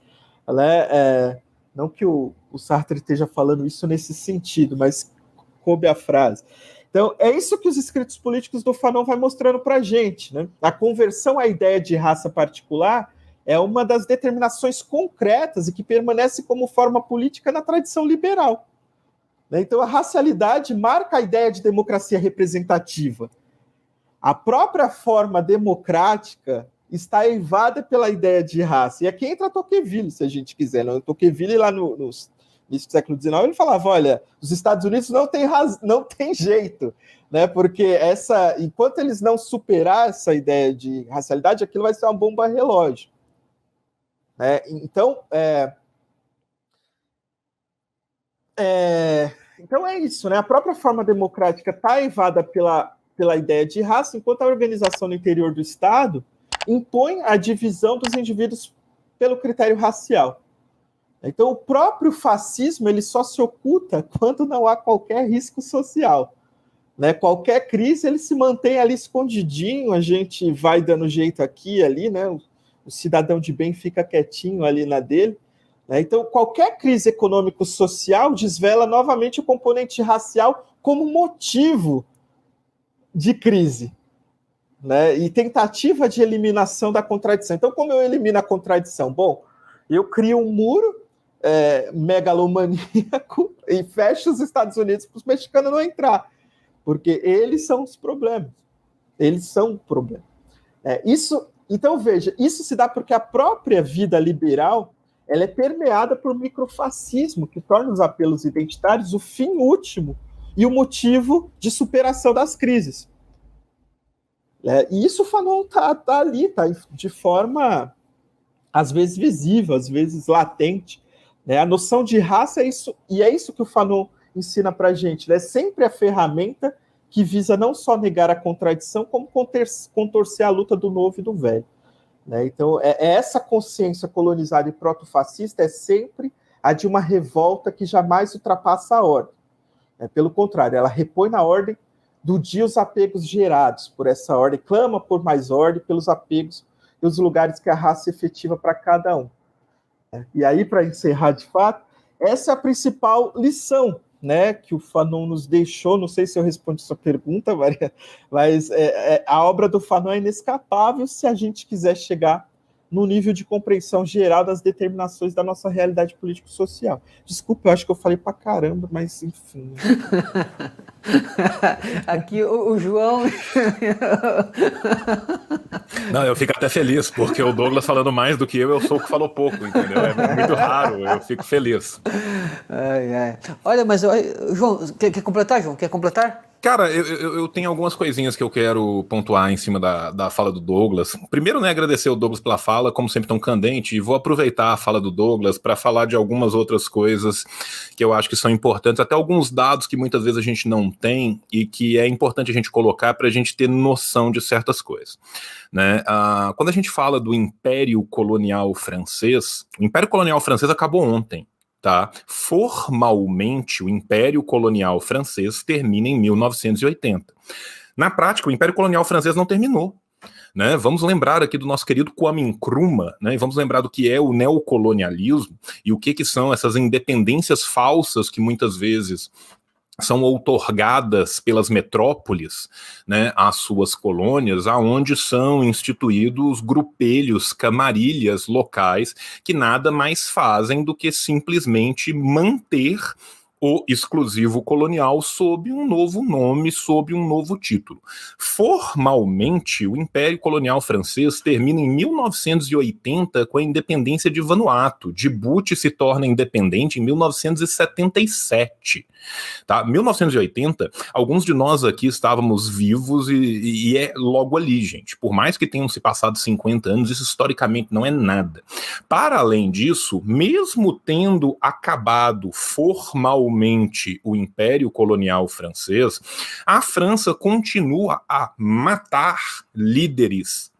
Não que o Sartre esteja falando isso nesse sentido, mas coube a frase. Então, é isso que os escritos políticos do Fanon vai mostrando para a gente, né? A conversão à ideia de raça particular é uma das determinações concretas e que permanece como forma política na tradição liberal. Então, a racialidade marca a ideia de democracia representativa. A própria forma democrática está eivada pela ideia de raça. E aqui entra Tocqueville, se a gente quiser. Né? Tocqueville, lá no início do século XIX, ele falava, olha, os Estados Unidos não tem jeito, né? Porque enquanto eles não superar essa ideia de racialidade, aquilo vai ser uma bomba relógio. Então, então é isso, né? A própria forma democrática está eivada pela ideia de raça, enquanto a organização no interior do Estado impõe a divisão dos indivíduos pelo critério racial. Então, o próprio fascismo ele só se oculta quando não há qualquer risco social. Né? Qualquer crise, ele se mantém ali escondidinho, a gente vai dando jeito aqui e ali, né? O cidadão de bem fica quietinho ali na dele. Né? Então, qualquer crise econômico-social desvela novamente o componente racial como motivo de crise. Né? E tentativa de eliminação da contradição. Então, como eu elimino a contradição? Bom, eu crio um muro megalomaníaco e fecho os Estados Unidos para os mexicanos não entrar, porque eles são os problemas. Eles são o problema. Então, veja, isso se dá porque a própria vida liberal ela é permeada por microfascismo, que torna os apelos identitários o fim último e o motivo de superação das crises. E isso o Fanon está ali, está de forma, às vezes, visível, às vezes latente. A noção de raça é isso, e é isso que o Fanon ensina para a gente. É sempre a ferramenta que visa não só negar a contradição, como contorcer a luta do novo e do velho. Então, essa consciência colonizada e proto-fascista é sempre a de uma revolta que jamais ultrapassa a ordem. Pelo contrário, ela repõe na ordem do dia os apegos gerados por essa ordem, clama por mais ordem pelos apegos e os lugares que a raça é efetiva para cada um. E aí, para encerrar de fato, essa é a principal lição, né, que o Fanon nos deixou. Não sei se eu respondi sua pergunta, Maria, mas a obra do Fanon é inescapável se a gente quiser chegar no nível de compreensão geral das determinações da nossa realidade político-social. Desculpa, eu acho que eu falei pra caramba, mas enfim. Aqui o João... Não, eu fico até feliz, porque o Douglas falando mais do que eu sou o que falou pouco, entendeu? É muito raro, eu fico feliz. Olha, mas João, quer completar, João? Quer completar? Cara, eu tenho algumas coisinhas que eu quero pontuar em cima da fala do Douglas. Primeiro, né, agradecer o Douglas pela fala, como sempre tão candente, e vou aproveitar a fala do Douglas para falar de algumas outras coisas que eu acho que são importantes, até alguns dados que muitas vezes a gente não tem e que é importante a gente colocar para a gente ter noção de certas coisas. Né? Quando a gente fala do Império Colonial Francês, o Império Colonial Francês acabou ontem. Tá? Formalmente, o Império Colonial Francês termina em 1980. Na prática, o Império Colonial Francês não terminou. Né? Vamos lembrar aqui do nosso querido Kwame Nkrumah, né? E vamos lembrar do que é o neocolonialismo e o que são essas independências falsas que muitas vezes são outorgadas pelas metrópoles, né, às suas colônias, aonde são instituídos grupelhos, camarilhas locais, que nada mais fazem do que simplesmente manter o exclusivo colonial sob um novo nome, sob um novo título. Formalmente, o Império Colonial Francês termina em 1980 com a independência de Vanuatu. Djibouti se torna independente em 1977. Tá? 1980, alguns de nós aqui estávamos vivos e é logo ali, gente. Por mais que tenham se passado 50 anos, isso historicamente não é nada. Para além disso, mesmo tendo acabado formalmente o Império Colonial Francês, a França continua a matar líderes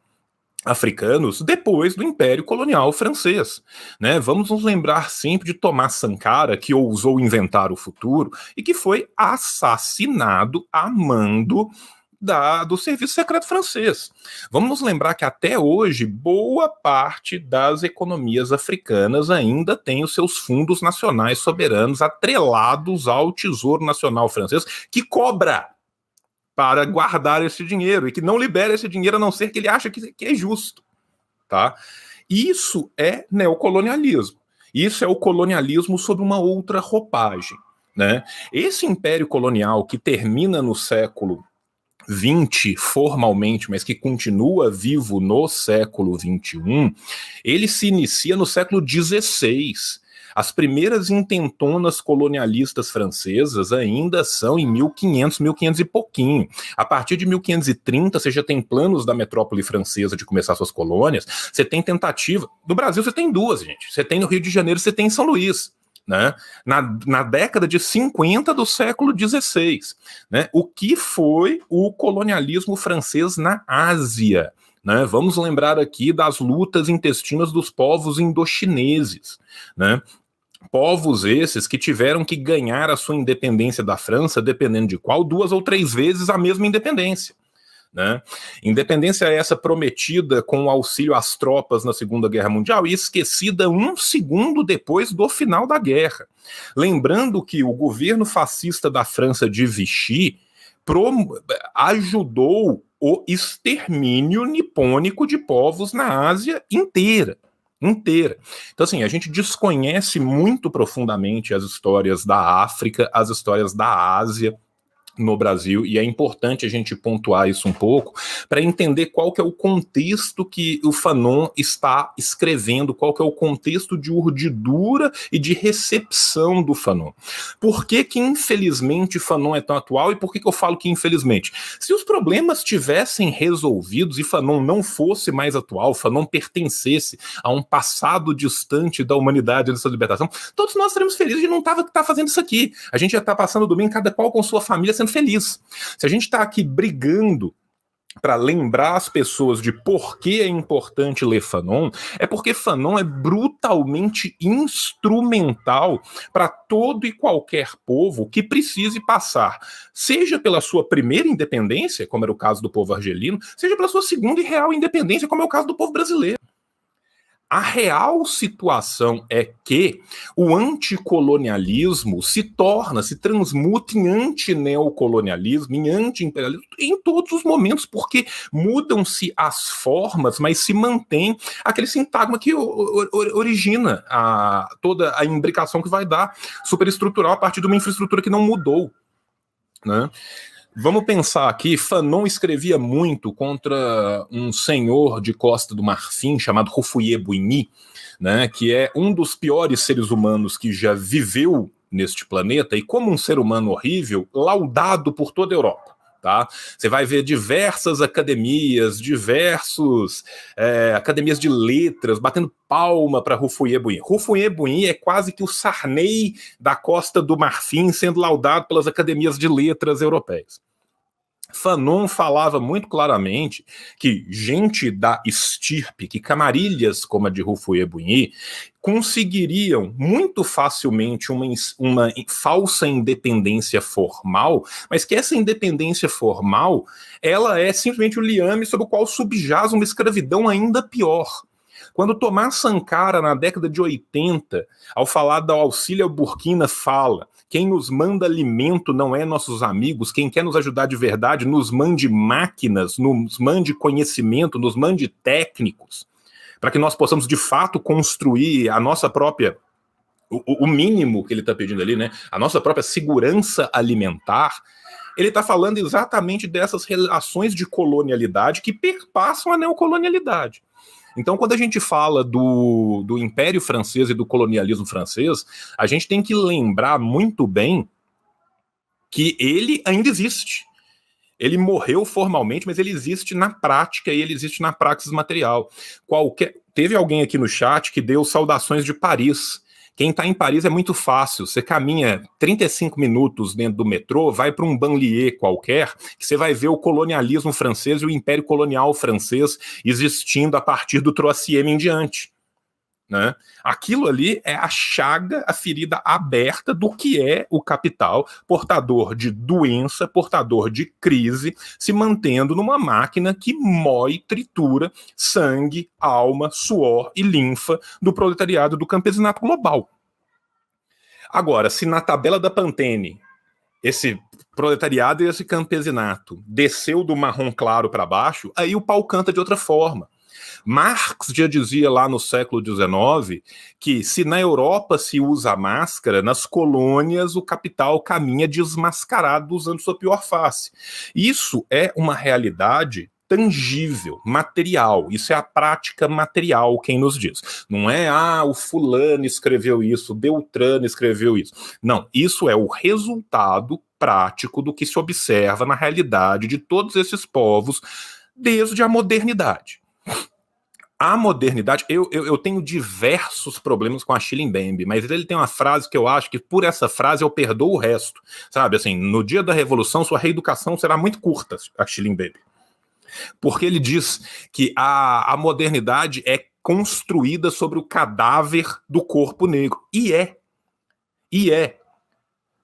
africanos depois do Império Colonial Francês, né? Vamos nos lembrar sempre de Thomas Sankara, que ousou inventar o futuro e que foi assassinado a mando do Serviço Secreto Francês. Vamos nos lembrar que até hoje boa parte das economias africanas ainda tem os seus fundos nacionais soberanos atrelados ao Tesouro Nacional Francês, que cobra para guardar esse dinheiro e que não libera esse dinheiro a não ser que ele acha que é justo, tá? Isso é neocolonialismo. Isso é o colonialismo sob uma outra roupagem, né? Esse império colonial que termina no século XX formalmente, mas que continua vivo no século XXI, ele se inicia no século XVI. As primeiras intentonas colonialistas francesas ainda são em 1500 e pouquinho. A partir de 1530, você já tem planos da metrópole francesa de começar suas colônias, você tem tentativa. No Brasil você tem duas, gente. Você tem no Rio de Janeiro, você tem em São Luís. Né? Na década de 50 do século XVI, né? O que foi o colonialismo francês na Ásia? Né? Vamos lembrar aqui das lutas intestinas dos povos indochineses, né? Povos esses que tiveram que ganhar a sua independência da França, dependendo de qual, 2 ou 3 vezes a mesma independência. Né? Independência essa prometida com o auxílio às tropas na Segunda Guerra Mundial e esquecida 1 segundo depois do final da guerra. Lembrando que o governo fascista da França de Vichy ajudou o extermínio nipônico de povos na Ásia inteira. Então, assim, a gente desconhece muito profundamente as histórias da África, as histórias da Ásia no Brasil, e é importante a gente pontuar isso um pouco para entender qual que é o contexto que o Fanon está escrevendo, qual que é o contexto de urdidura e de recepção do Fanon. Por que infelizmente Fanon é tão atual e por que eu falo que infelizmente? Se os problemas tivessem resolvidos e Fanon não fosse mais atual, Fanon pertencesse a um passado distante da humanidade e da sua libertação, todos nós estaríamos felizes de não estar fazendo isso aqui. A gente já está passando o domingo, cada qual com sua família, sendo feliz. Se a gente está aqui brigando para lembrar as pessoas de por que é importante ler Fanon, é porque Fanon é brutalmente instrumental para todo e qualquer povo que precise passar, seja pela sua primeira independência, como era o caso do povo argelino, seja pela sua segunda e real independência, como é o caso do povo brasileiro. A real situação é que o anticolonialismo se transmuta em antineocolonialismo, em anti-imperialismo, em todos os momentos, porque mudam-se as formas, mas se mantém aquele sintagma que origina toda a imbricação que vai dar superestrutural a partir de uma infraestrutura que não mudou, né? Vamos pensar aqui, Fanon escrevia muito contra um senhor de Costa do Marfim chamado Houphouët-Boigny, né, que é um dos piores seres humanos que já viveu neste planeta e como um ser humano horrível, laudado por toda a Europa. Tá? Você vai ver diversas academias, academias de letras, batendo palma para Houphouët-Boigny. Houphouët-Boigny é quase que o Sarney da Costa do Marfim sendo laudado pelas academias de letras europeias. Fanon falava muito claramente que gente da estirpe, que camarilhas como a de Houphouët-Boigny, conseguiriam muito facilmente uma falsa independência formal, mas que essa independência formal, ela é simplesmente o liame sobre o qual subjaz uma escravidão ainda pior. Quando Thomas Sankara, na década de 80, ao falar do auxílio à Burkina, fala: quem nos manda alimento não é nossos amigos, quem quer nos ajudar de verdade, nos mande máquinas, nos mande conhecimento, nos mande técnicos, para que nós possamos, de fato, construir a nossa própria, o mínimo que ele está pedindo ali, né? A nossa própria segurança alimentar. Ele está falando exatamente dessas relações de colonialidade que perpassam a neocolonialidade. Então, quando a gente fala do Império Francês e do colonialismo francês, a gente tem que lembrar muito bem que ele ainda existe. Ele morreu formalmente, mas ele existe na prática e ele existe na praxis material. Teve alguém aqui no chat que deu saudações de Paris, Quem está em Paris é muito fácil. Você caminha 35 minutos dentro do metrô, vai para um banlieue qualquer, que você vai ver o colonialismo francês e o império colonial francês existindo a partir do Troisième em diante. Né? Aquilo ali é a chaga, a ferida aberta do que é o capital, portador de doença, portador de crise, se mantendo numa máquina que mói, tritura sangue, alma, suor e linfa do proletariado do campesinato global. Agora, se na tabela da Pantene esse proletariado e esse campesinato desceu do marrom claro para baixo, aí o pau canta de outra forma. Marx já dizia lá no século XIX que se na Europa se usa máscara, nas colônias o capital caminha desmascarado usando sua pior face. Isso é uma realidade tangível, material. Isso é a prática material quem nos diz. Não é, o fulano escreveu isso, Beltrano escreveu isso. Não, isso é o resultado prático do que se observa na realidade de todos esses povos desde a modernidade. A modernidade, eu tenho diversos problemas com a Achille Mbembe, mas ele tem uma frase que eu acho que por essa frase eu perdoo o resto, sabe, assim, no dia da revolução sua reeducação será muito curta, Achille Mbembe, porque ele diz que a modernidade é construída sobre o cadáver do corpo negro, e é,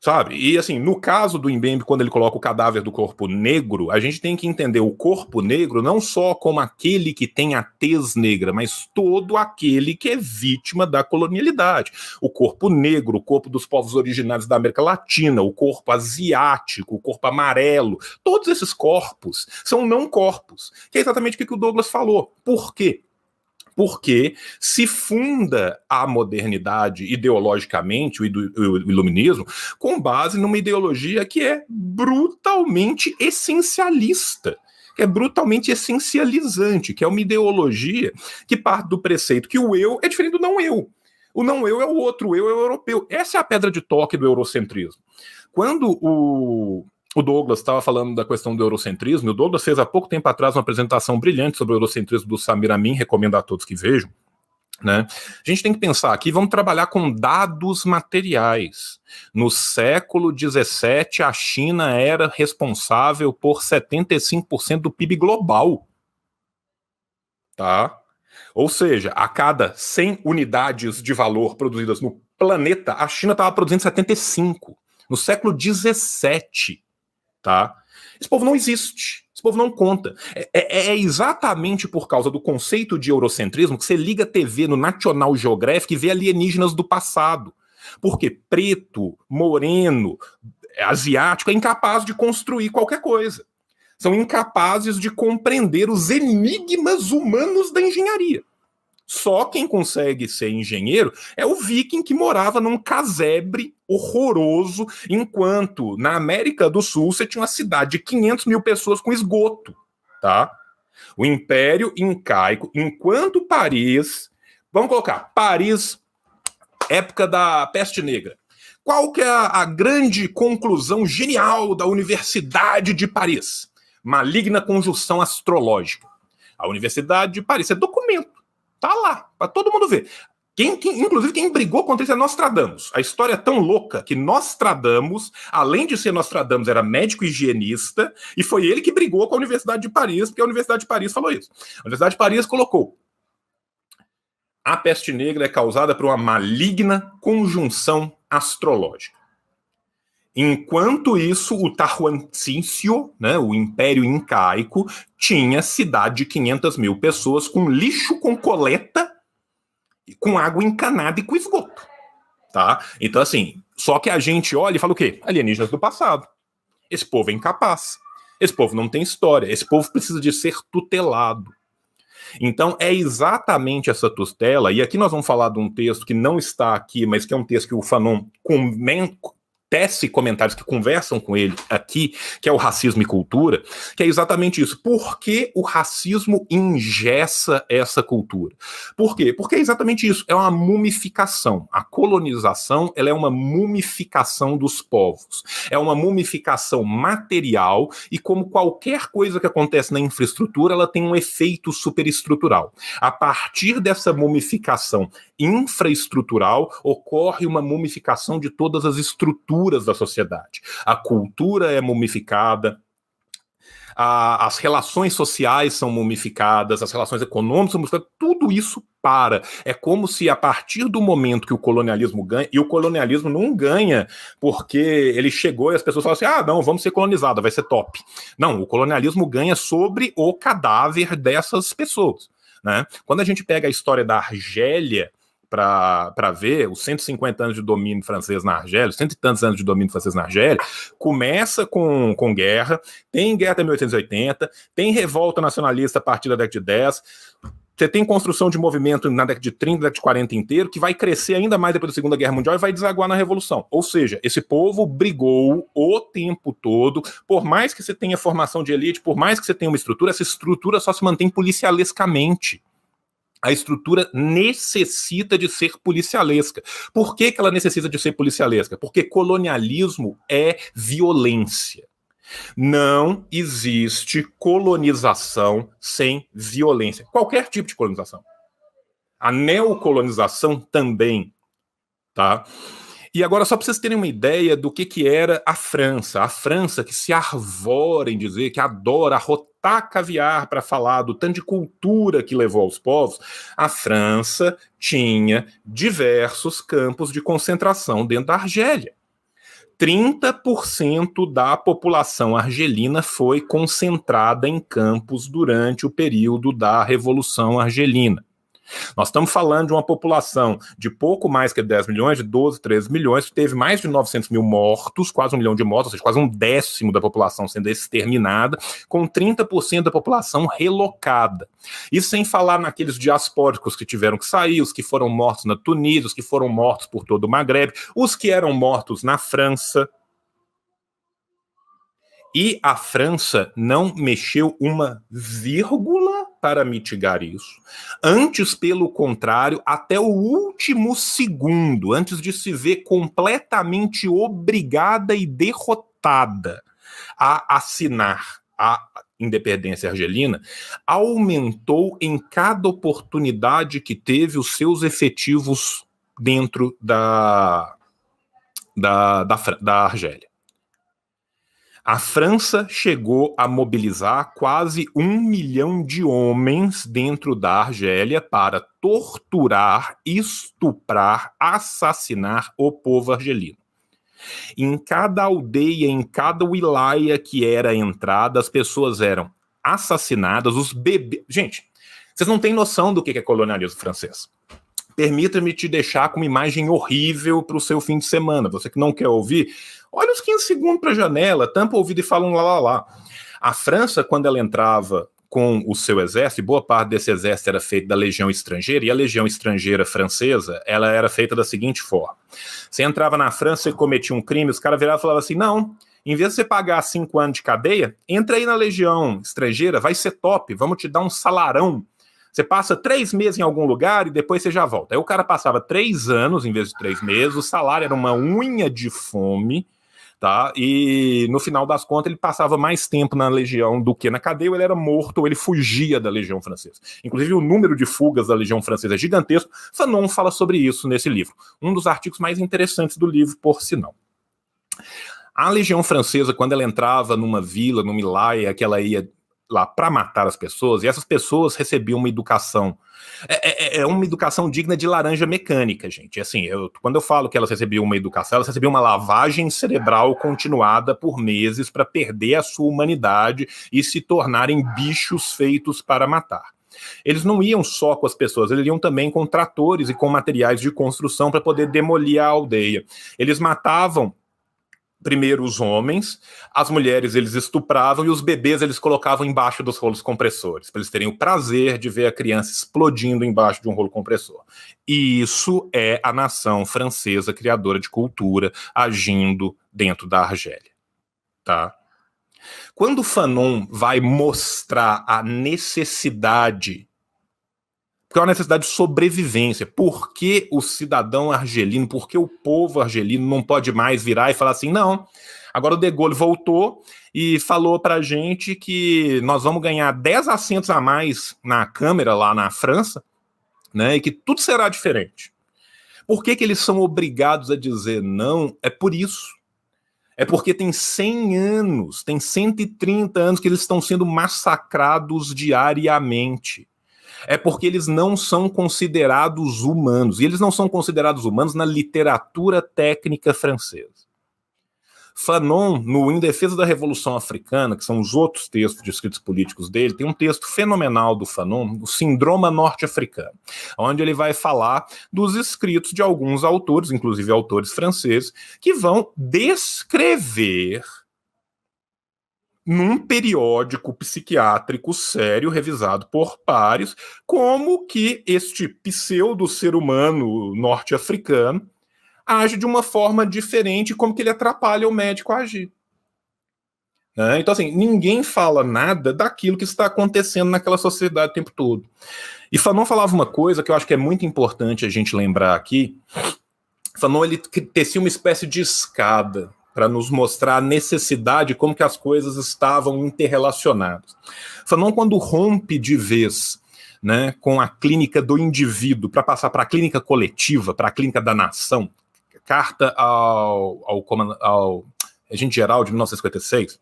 sabe? E assim, no caso do Mbembe, quando ele coloca o cadáver do corpo negro, a gente tem que entender o corpo negro não só como aquele que tem a tez negra, mas todo aquele que é vítima da colonialidade. O corpo negro, o corpo dos povos originários da América Latina, o corpo asiático, o corpo amarelo, todos esses corpos são não corpos, que é exatamente o que o Douglas falou. Por quê? Porque se funda a modernidade ideologicamente, o iluminismo, com base numa ideologia que é brutalmente essencialista, que é brutalmente essencializante, que é uma ideologia que parte do preceito que o eu é diferente do não eu. O não eu é o outro, o eu é o europeu. Essa é a pedra de toque do eurocentrismo. Quando o Douglas estava falando da questão do eurocentrismo, e o Douglas fez há pouco tempo atrás uma apresentação brilhante sobre o eurocentrismo do Samir Amin, recomendo a todos que vejam, né? A gente tem que pensar aqui, vamos trabalhar com dados materiais. No século XVII, a China era responsável por 75% do PIB global. Tá? Ou seja, a cada 100 unidades de valor produzidas no planeta, a China estava produzindo 75. No século XVII. Tá? Esse povo não existe, esse povo não conta. É exatamente por causa do conceito de eurocentrismo que você liga a TV no National Geographic e vê alienígenas do passado. Porque preto, moreno, asiático é incapaz de construir qualquer coisa. São incapazes de compreender os enigmas humanos da engenharia. Só quem consegue ser engenheiro é o viking que morava num casebre horroroso, enquanto na América do Sul você tinha uma cidade de 500 mil pessoas com esgoto, tá? O Império Incaico, enquanto Paris, vamos colocar, Paris, época da Peste Negra. Qual que é a grande conclusão genial da Universidade de Paris? Maligna conjunção astrológica. A Universidade de Paris é documento. Tá lá, para todo mundo ver. Inclusive, quem brigou contra isso é Nostradamus. A história é tão louca que Nostradamus, além de ser Nostradamus, era médico higienista, e foi ele que brigou com a Universidade de Paris, porque a Universidade de Paris falou isso. A Universidade de Paris colocou: a peste negra é causada por uma maligna conjunção astrológica. Enquanto isso, o Tahuantinsuyo, né, o Império Incaico, tinha cidade de 500 mil pessoas com lixo, com coleta, com água encanada e com esgoto. Tá? Então, assim, só que a gente olha e fala o quê? Alienígenas do passado. Esse povo é incapaz. Esse povo não tem história. Esse povo precisa de ser tutelado. Então, é exatamente essa tutela, e aqui nós vamos falar de um texto que não está aqui, mas que é um texto que o Fanon tece comentários, que conversam com ele aqui, que é o Racismo e Cultura, que é exatamente isso. Por que o racismo engessa essa cultura? Por quê? Porque é exatamente isso, é uma mumificação. A colonização, ela é uma mumificação dos povos. É uma mumificação material e, como qualquer coisa que acontece na infraestrutura, ela tem um efeito superestrutural. A partir dessa mumificação infraestrutural, ocorre uma mumificação de todas as estruturas da sociedade. A cultura é mumificada, as relações sociais são mumificadas, as relações econômicas são mumificadas, tudo isso para. É como se a partir do momento que o colonialismo ganha, e o colonialismo não ganha porque ele chegou e as pessoas falam assim, não, vamos ser colonizados, vai ser top. Não, o colonialismo ganha sobre o cadáver dessas pessoas, né? Quando a gente pega a história da Argélia, para ver os 150 anos de domínio francês na Argélia, 100 e tantos anos de domínio francês na Argélia, começa com guerra, tem guerra até 1880, tem revolta nacionalista a partir da década de 10, você tem construção de movimento na década de 30, década de 40 inteiro, que vai crescer ainda mais depois da Segunda Guerra Mundial e vai desaguar na Revolução. Ou seja, esse povo brigou o tempo todo, por mais que você tenha formação de elite, por mais que você tenha uma estrutura, essa estrutura só se mantém policialescamente. A estrutura necessita de ser policialesca. Por que ela necessita de ser policialesca? Porque colonialismo é violência. Não existe colonização sem violência. Qualquer tipo de colonização. A neocolonização também, tá? E agora, só para vocês terem uma ideia do que era a França que se arvora em dizer que adora arrotar caviar para falar do tanto de cultura que levou aos povos, a França tinha diversos campos de concentração dentro da Argélia. 30% da população argelina foi concentrada em campos durante o período da Revolução Argelina. Nós estamos falando de uma população de pouco mais que 10 milhões, de 12, 13 milhões, que teve mais de 900 mil mortos, quase 1 milhão de mortos, ou seja, quase 1/10 da população sendo exterminada, com 30% da população relocada. Isso sem falar naqueles diaspóricos que tiveram que sair, os que foram mortos na Tunísia, os que foram mortos por todo o Maghreb, os que eram mortos na França. E a França não mexeu uma vírgula para mitigar isso. Antes, pelo contrário, até o último segundo, antes de se ver completamente obrigada e derrotada a assinar a independência argelina, aumentou em cada oportunidade que teve os seus efetivos dentro da Argélia. A França chegou a mobilizar quase 1 milhão de homens dentro da Argélia para torturar, estuprar, assassinar o povo argelino. Em cada aldeia, em cada wilaya que era a entrada, as pessoas eram assassinadas, os bebês... Gente, vocês não têm noção do que é colonialismo francês. Permita-me te deixar com uma imagem horrível para o seu fim de semana. Você que não quer ouvir, olha os 15 segundos para a janela, tampa o ouvido e fala um lá, lá, lá. A França, quando ela entrava com o seu exército, e boa parte desse exército era feito da legião estrangeira, e a legião estrangeira francesa, ela era feita da seguinte forma. Você entrava na França e cometia um crime, os caras viravam e falavam assim, não, em vez de você pagar 5 anos de cadeia, entra aí na legião estrangeira, vai ser top, vamos te dar um salarão. Você passa 3 meses em algum lugar e depois você já volta. Aí o cara passava 3 anos em vez de 3 meses, o salário era uma unha de fome, tá? E no final das contas ele passava mais tempo na legião do que na cadeia, ou ele era morto ou ele fugia da legião francesa. Inclusive o número de fugas da legião francesa é gigantesco. Fanon fala sobre isso nesse livro. Um dos artigos mais interessantes do livro, por sinal. A legião francesa, quando ela entrava numa vila, numa wilaya, que ela ia lá para matar as pessoas, e essas pessoas recebiam uma educação. É uma educação digna de laranja mecânica, gente. Assim, quando eu falo que elas recebiam uma educação, elas recebiam uma lavagem cerebral continuada por meses para perder a sua humanidade e se tornarem bichos feitos para matar. Eles não iam só com as pessoas, eles iam também com tratores e com materiais de construção para poder demolir a aldeia. Eles matavam primeiro os homens, as mulheres eles estupravam e os bebês eles colocavam embaixo dos rolos compressores, para eles terem o prazer de ver a criança explodindo embaixo de um rolo compressor. E isso é a nação francesa criadora de cultura agindo dentro da Argélia, tá? Quando Fanon vai mostrar a necessidade, porque é uma necessidade de sobrevivência, por que o cidadão argelino, por que o povo argelino não pode mais virar e falar assim, não, agora o De Gaulle voltou e falou pra gente que nós vamos ganhar 10 assentos a mais na Câmara lá na França, né, e que tudo será diferente. Por que eles são obrigados a dizer não? É por isso. É porque tem 100 anos, tem 130 anos que eles estão sendo massacrados diariamente. É porque eles não são considerados humanos. E eles não são considerados humanos na literatura técnica francesa. Fanon, no Em Defesa da Revolução Africana, que são os outros textos de escritos políticos dele, tem um texto fenomenal do Fanon, o Síndrome Norte-Africano, onde ele vai falar dos escritos de alguns autores, inclusive autores franceses, que vão descrever num periódico psiquiátrico sério, revisado por pares, como que este pseudo-ser humano norte-africano age de uma forma diferente, como que ele atrapalha o médico a agir. Né? Então, assim, ninguém fala nada daquilo que está acontecendo naquela sociedade o tempo todo. E Fanon falava uma coisa que eu acho que é muito importante a gente lembrar aqui. Fanon, ele tecia uma espécie de escada para nos mostrar a necessidade, como que as coisas estavam interrelacionadas. Fanon, quando rompe de vez, né, com a clínica do indivíduo para passar para a clínica coletiva, para a clínica da nação, carta ao agente geral de 1956,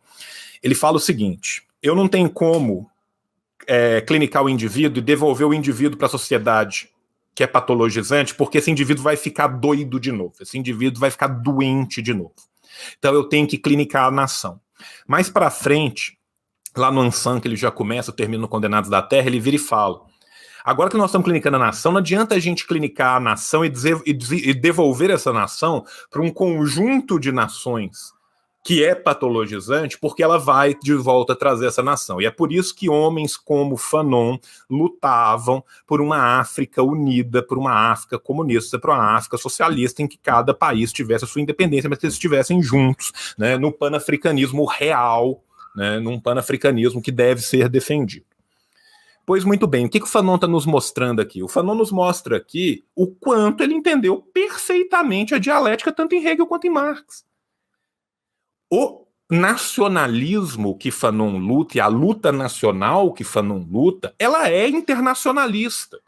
ele fala o seguinte: eu não tenho como clinicar o indivíduo e devolver o indivíduo para a sociedade que é patologizante, porque esse indivíduo vai ficar doido de novo, esse indivíduo vai ficar doente de novo. Então eu tenho que clinicar a nação. Mais para frente, lá no Ansan, que ele já começa, termina no Condenados da Terra, ele vira e fala: agora que nós estamos clinicando a nação, não adianta a gente clinicar a nação e devolver essa nação para um conjunto de nações que é patologizante, porque ela vai de volta trazer essa nação. E é por isso que homens como Fanon lutavam por uma África unida, por uma África comunista, por uma África socialista, em que cada país tivesse a sua independência, mas que eles estivessem juntos, né, no panafricanismo real, né, num panafricanismo que deve ser defendido. Pois muito bem, o que o Fanon está nos mostrando aqui? O Fanon nos mostra aqui o quanto ele entendeu perfeitamente a dialética tanto em Hegel quanto em Marx. O nacionalismo que Fanon luta e a luta nacional que Fanon luta, ela é internacionalista.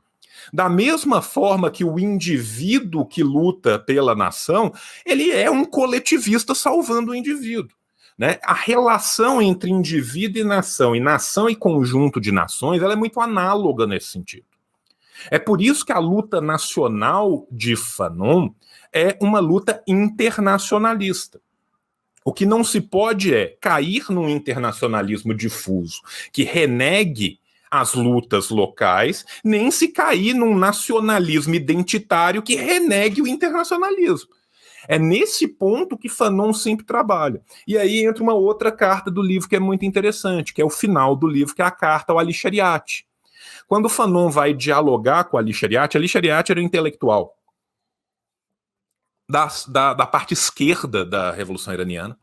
Da mesma forma que o indivíduo que luta pela nação, ele é um coletivista salvando o indivíduo. Né? A relação entre indivíduo e nação e conjunto de nações, ela é muito análoga nesse sentido. É por isso que a luta nacional de Fanon é uma luta internacionalista. O que não se pode é cair num internacionalismo difuso que renegue as lutas locais, nem se cair num nacionalismo identitário que renegue o internacionalismo. É nesse ponto que Fanon sempre trabalha. E aí entra uma outra carta do livro que é muito interessante, que é o final do livro, que é a carta ao Ali Shariati. Quando Fanon vai dialogar com Ali Shariati era um intelectual da parte esquerda da Revolução Iraniana.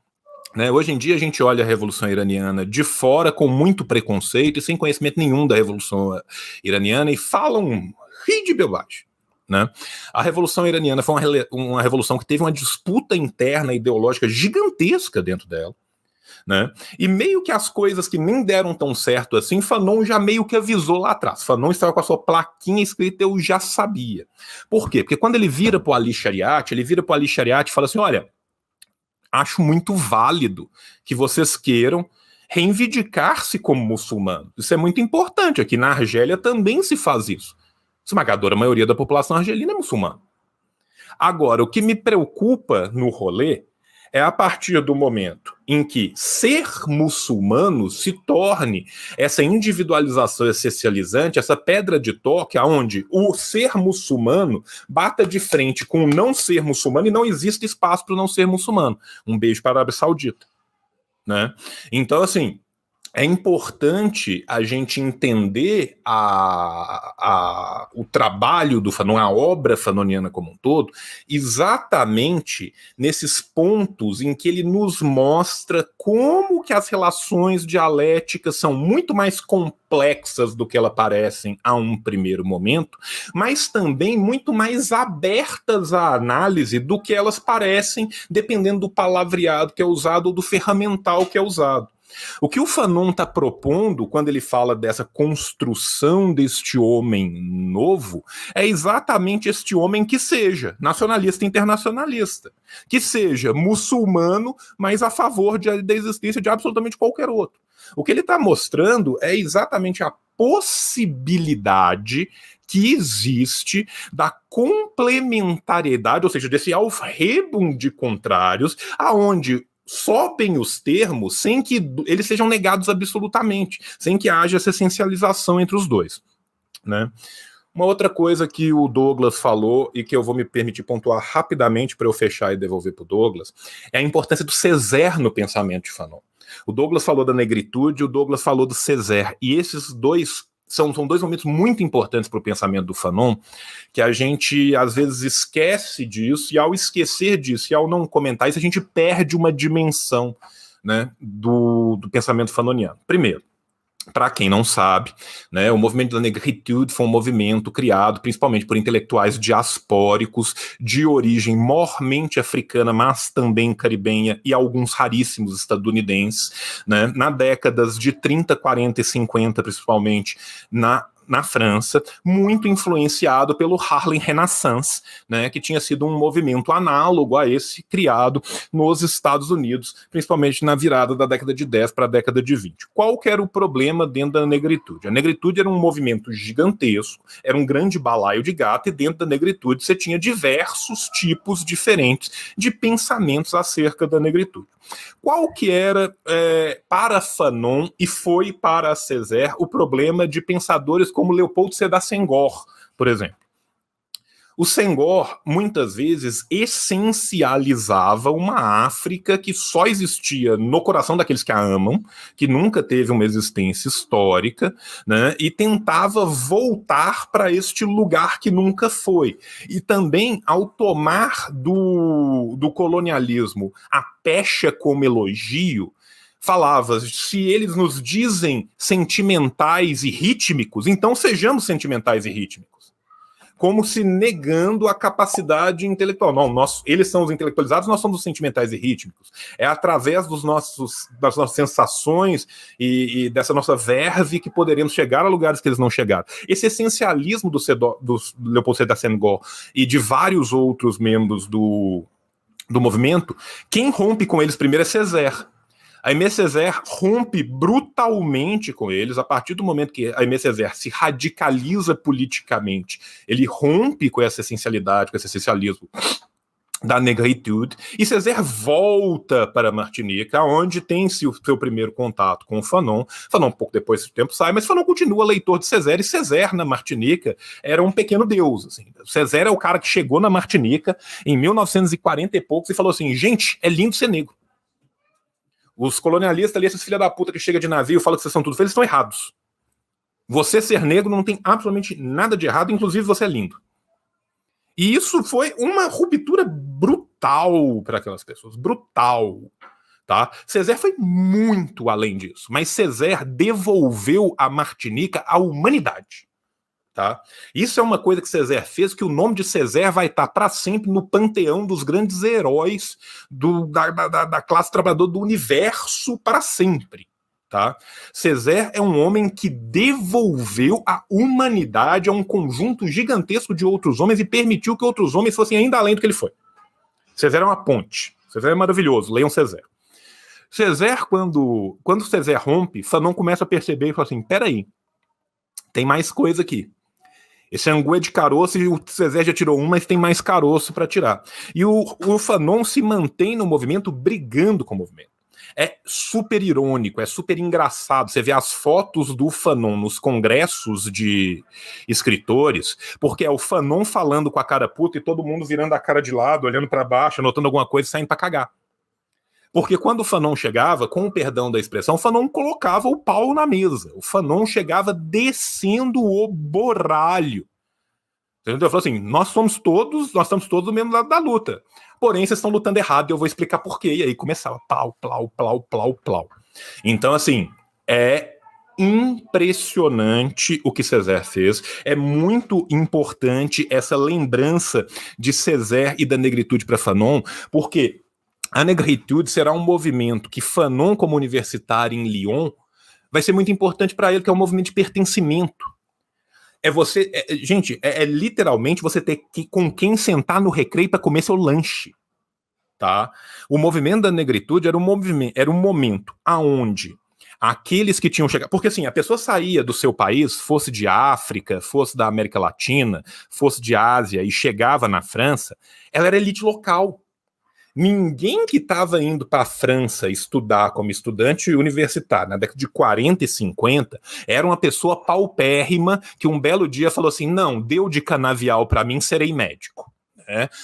Né? Hoje em dia a gente olha a Revolução Iraniana de fora com muito preconceito e sem conhecimento nenhum da Revolução Iraniana e falam ri de bobagem. Né? A Revolução Iraniana foi uma revolução que teve uma disputa interna ideológica gigantesca dentro dela. Né? E meio que as coisas que nem deram tão certo assim, Fanon já meio que avisou lá atrás. Fanon estava com a sua plaquinha escrita, eu já sabia. Por quê? Porque quando ele vira para o Ali Shariati, e fala assim, olha, acho muito válido que vocês queiram reivindicar-se como muçulmano. Isso é muito importante. Aqui na Argélia também se faz isso. A esmagadora maioria da população argelina é muçulmana. Agora, o que me preocupa no rolê é a partir do momento em que ser muçulmano se torne essa individualização essencializante, essa pedra de toque, aonde o ser muçulmano bata de frente com o não ser muçulmano e não existe espaço para o não ser muçulmano. Um beijo para a Arábia Saudita, né? Então, assim, é importante a gente entender o trabalho do Fanon, a obra fanoniana como um todo, exatamente nesses pontos em que ele nos mostra como que as relações dialéticas são muito mais complexas do que elas parecem a um primeiro momento, mas também muito mais abertas à análise do que elas parecem, dependendo do palavreado que é usado ou do ferramental que é usado. O que o Fanon está propondo quando ele fala dessa construção deste homem novo é exatamente este homem que seja nacionalista e internacionalista, que seja muçulmano, mas a favor da existência de absolutamente qualquer outro. O que ele está mostrando é exatamente a possibilidade que existe da complementariedade, ou seja, desse aufhebung de contrários, aonde sobem os termos sem que eles sejam negados absolutamente, sem que haja essa essencialização entre os dois, né? Uma outra coisa que o Douglas falou e que eu vou me permitir pontuar rapidamente para eu fechar e devolver para o Douglas, é a importância do Césaire no pensamento de Fanon. O Douglas falou da negritude, o Douglas falou do Césaire, e esses dois são dois momentos muito importantes para o pensamento do Fanon, que a gente às vezes esquece disso, e ao esquecer disso e ao não comentar isso, a gente perde uma dimensão, né, do pensamento fanoniano. Primeiro, para quem não sabe, né, o movimento da negritude foi um movimento criado principalmente por intelectuais diaspóricos de origem mormente africana, mas também caribenha e alguns raríssimos estadunidenses, né, na décadas de 30, 40 e 50, principalmente na França, muito influenciado pelo Harlem Renaissance, né, que tinha sido um movimento análogo a esse criado nos Estados Unidos, principalmente na virada da década de 10 para a década de 20. Qual que era o problema dentro da negritude? A negritude era um movimento gigantesco, era um grande balaio de gato, e dentro da negritude você tinha diversos tipos diferentes de pensamentos acerca da negritude. Qual que era, para Fanon e foi para Césaire, o problema de pensadores como Leopold Sédar Senghor, por exemplo? O Senghor, muitas vezes, essencializava uma África que só existia no coração daqueles que a amam, que nunca teve uma existência histórica, né, e tentava voltar para este lugar que nunca foi. E também, ao tomar do colonialismo a pecha como elogio, falava, se eles nos dizem sentimentais e rítmicos, então sejamos sentimentais e rítmicos. Como se negando a capacidade intelectual. Não, eles são os intelectualizados, nós somos os sentimentais e rítmicos. É através das nossas sensações e dessa nossa verve que poderemos chegar a lugares que eles não chegaram. Esse essencialismo do Leopold Sédar Senghor e de vários outros membros do movimento, quem rompe com eles primeiro é Césaire. A Aimé Césaire rompe brutalmente com eles a partir do momento que a Aimé Césaire se radicaliza politicamente. Ele rompe com essa essencialidade, com esse essencialismo da negritude, e Césaire volta para Martinica, onde tem-se o seu primeiro contato com o Fanon. Fanon, um pouco depois do tempo, sai, mas Fanon continua leitor de Césaire, e Césaire, na Martinica, era um pequeno deus. Assim. Césaire é o cara que chegou na Martinica em 1940 e poucos e falou assim, gente, é lindo ser negro. Os colonialistas ali, esses filha da puta que chega de navio e fala que vocês são tudo felizes, estão errados. Você ser negro não tem absolutamente nada de errado, inclusive você é lindo. E isso foi uma ruptura brutal para aquelas pessoas, brutal. Tá? Césaire foi muito além disso, mas Césaire devolveu a Martinica à humanidade. Tá? Isso é uma coisa que Césaire fez, que o nome de Césaire vai estar para sempre no panteão dos grandes heróis da classe trabalhadora do universo para sempre. Tá? Césaire é um homem que devolveu a humanidade a um conjunto gigantesco de outros homens e permitiu que outros homens fossem ainda além do que ele foi. Césaire é uma ponte. Césaire é maravilhoso. Leiam Césaire. Césaire, quando Césaire rompe, Fanon começa a perceber e fala assim, peraí, tem mais coisa aqui. Esse angu é de caroço e o César já tirou um, mas tem mais caroço para tirar. E o Fanon se mantém no movimento brigando com o movimento. É super irônico, é super engraçado. Você vê as fotos do Fanon nos congressos de escritores, porque é o Fanon falando com a cara puta e todo mundo virando a cara de lado, olhando para baixo, anotando alguma coisa e saindo para cagar. Porque quando o Fanon chegava, com o perdão da expressão, o Fanon colocava o pau na mesa. O Fanon chegava descendo o borralho. Entendeu? Falou assim, nós estamos todos do mesmo lado da luta. Porém, vocês estão lutando errado e eu vou explicar por quê. E aí começava plau, plau, plau, plau, plau. Então, assim, é impressionante o que César fez. É muito importante essa lembrança de César e da negritude para Fanon, porque a negritude será um movimento que Fanon, como universitário em Lyon, vai ser muito importante para ele, que é um movimento de pertencimento. É você, gente, literalmente você ter com quem sentar no recreio para comer seu lanche, tá? O movimento da negritude era um momento aonde aqueles que tinham chegado, porque assim, a pessoa saía do seu país, fosse de África, fosse da América Latina, fosse de Ásia e chegava na França, ela era elite local. Ninguém que estava indo para a França estudar como estudante universitário na década de 40 e 50 era uma pessoa paupérrima que um belo dia falou assim, não, deu de canavial para mim, serei médico.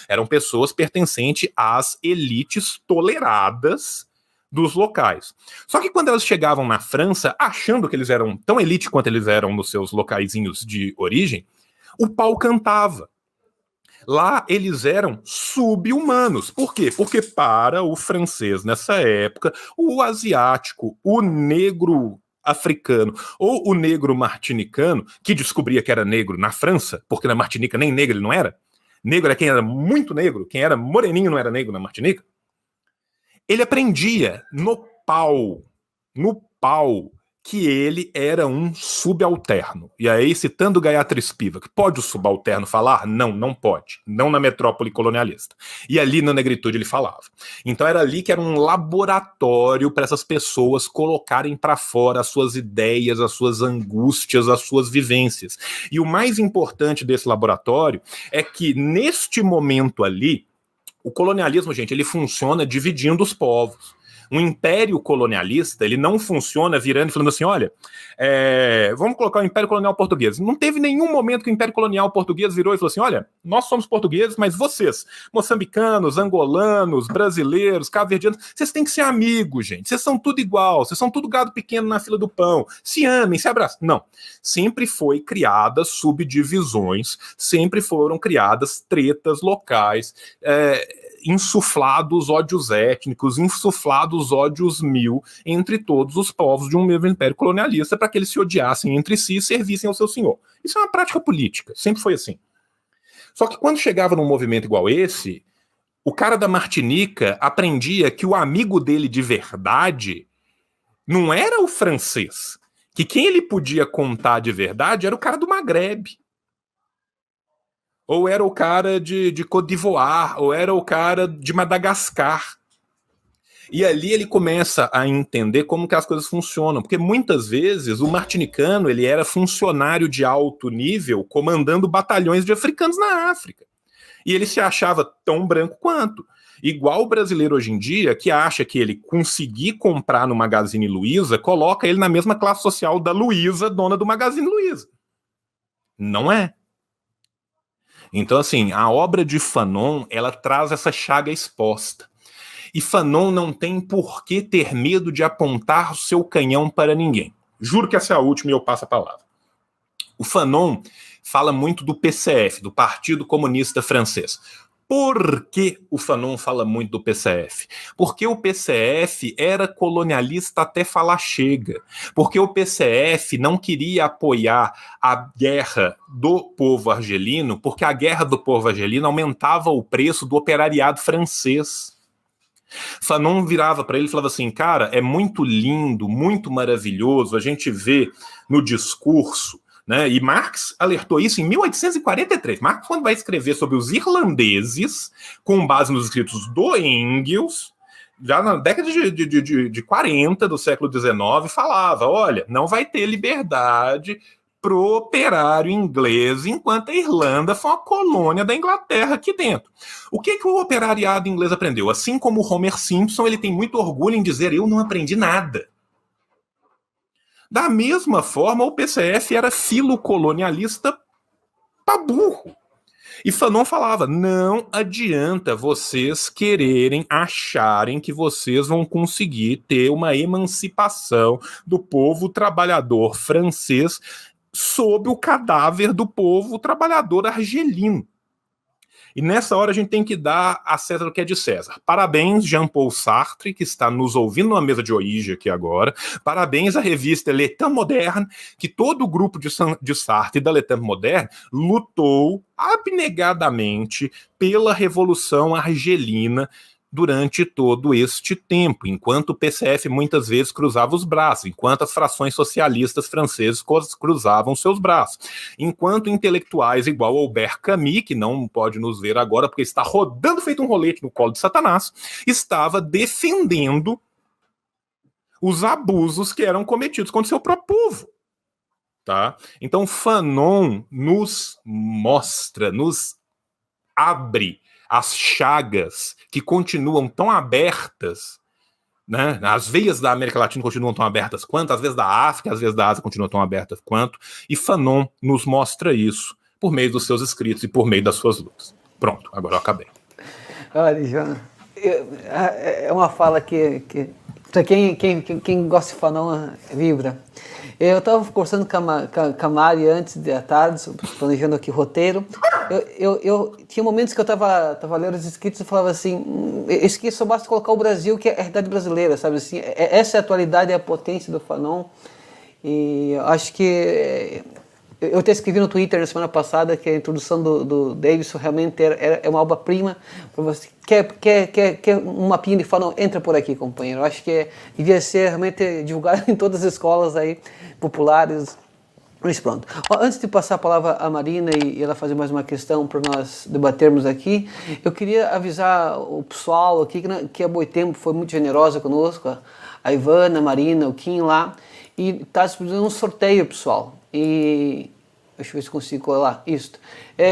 Eram pessoas pertencentes às elites toleradas dos locais. Só que quando elas chegavam na França, achando que eles eram tão elite quanto eles eram nos seus locaizinhos de origem, o pau cantava. Lá eles eram sub-humanos. Por quê? Porque para o francês nessa época, o asiático, o negro africano ou o negro martinicano, que descobria que era negro na França, porque na Martinica nem negro ele não era, negro era quem era muito negro, quem era moreninho não era negro na Martinica, ele aprendia no pau, que ele era um subalterno. E aí, citando Gayatri Spivak, pode o subalterno falar? Não, não pode. Não na metrópole colonialista. E ali na negritude ele falava. Então era ali que era um laboratório para essas pessoas colocarem para fora as suas ideias, as suas angústias, as suas vivências. E o mais importante desse laboratório é que, neste momento ali, o colonialismo, gente, ele funciona dividindo os povos. Um império colonialista, ele não funciona virando e falando assim, olha, vamos colocar o Império Colonial Português. Não teve nenhum momento que o Império Colonial Português virou e falou assim, olha, nós somos portugueses, mas vocês, moçambicanos, angolanos, brasileiros, cabo-verdianos, vocês têm que ser amigos, gente. Vocês são tudo igual, vocês são tudo gado pequeno na fila do pão. Se amem, se abraçem. Não. Sempre foi criadas subdivisões, sempre foram criadas tretas locais, insuflados ódios étnicos, insuflados ódios mil entre todos os povos de um mesmo império colonialista para que eles se odiassem entre si e servissem ao seu senhor. Isso é uma prática política, sempre foi assim. Só que quando chegava num movimento igual esse, o cara da Martinica aprendia que o amigo dele de verdade não era o francês, que quem ele podia contar de verdade era o cara do Magrebe. Ou era o cara de Côte d'Ivoire, ou era o cara de Madagascar. E ali ele começa a entender como que as coisas funcionam, porque muitas vezes o martinicano ele era funcionário de alto nível comandando batalhões de africanos na África. E ele se achava tão branco quanto. Igual o brasileiro hoje em dia, que acha que ele conseguir comprar no Magazine Luiza, coloca ele na mesma classe social da Luiza, dona do Magazine Luiza. Não é. Então, assim, a obra de Fanon, ela traz essa chaga exposta. E Fanon não tem por que ter medo de apontar o seu canhão para ninguém. Juro que essa é a última e eu passo a palavra. O Fanon fala muito do PCF, do Partido Comunista Francês. Por que o Fanon fala muito do PCF? Porque o PCF era colonialista até falar chega. Porque o PCF não queria apoiar a guerra do povo argelino, porque a guerra do povo argelino aumentava o preço do operariado francês. Fanon virava para ele e falava assim, cara, é muito lindo, muito maravilhoso a gente ver no discurso, né? E Marx alertou isso em 1843. Marx, quando vai escrever sobre os irlandeses, com base nos escritos do Engels, já na década de 40 do século XIX, falava, olha, não vai ter liberdade pro operário inglês, enquanto a Irlanda foi uma colônia da Inglaterra aqui dentro. O que o operariado inglês aprendeu? Assim como o Homer Simpson, ele tem muito orgulho em dizer, eu não aprendi nada. Da mesma forma, o PCF era filocolonialista pra burro. E Fanon falava, não adianta vocês quererem, acharem que vocês vão conseguir ter uma emancipação do povo trabalhador francês sob o cadáver do povo trabalhador argelino. E nessa hora a gente tem que dar a César o que é de César. Parabéns, Jean-Paul Sartre, que está nos ouvindo numa mesa de origem aqui agora. Parabéns à revista Le Temps Moderne, que todo o grupo de Sartre e da Le Temps Moderne lutou abnegadamente pela Revolução Argelina durante todo este tempo, enquanto o PCF muitas vezes cruzava os braços, enquanto as frações socialistas francesas cruzavam seus braços, enquanto intelectuais igual Albert Camus, que não pode nos ver agora porque está rodando feito um rolete no colo de Satanás, estava defendendo os abusos que eram cometidos contra o seu próprio povo. Tá? Então Fanon nos mostra, nos abre as chagas que continuam tão abertas, né? As veias da América Latina continuam tão abertas quanto, as veias da África, as veias da Ásia continuam tão abertas quanto, e Fanon nos mostra isso por meio dos seus escritos e por meio das suas lutas. Pronto, agora eu acabei. Olha, João, é uma fala que para quem gosta de Fanon vibra. Eu estava conversando com a Mari antes da tarde, planejando aqui o roteiro. Eu tinha momentos que eu estava lendo os escritos e falava assim, isso aqui só basta colocar o Brasil, que é a realidade brasileira, sabe assim? Essa é a atualidade, é a potência do Fanon. E acho que eu até escrevi no Twitter na semana passada que a introdução do Davidson realmente é uma obra-prima. Para você quer um mapinha de Fanon, entra por aqui, companheiro. Eu acho que devia ser realmente divulgado em todas as escolas aí populares. Mas pronto. Antes de passar a palavra à Marina e ela fazer mais uma questão para nós debatermos aqui, eu queria avisar o pessoal aqui que a Boitempo foi muito generosa conosco, a Ivana, a Marina, o Kim lá, e está disponibilizando um sorteio, pessoal. E deixa eu ver se consigo colar isso.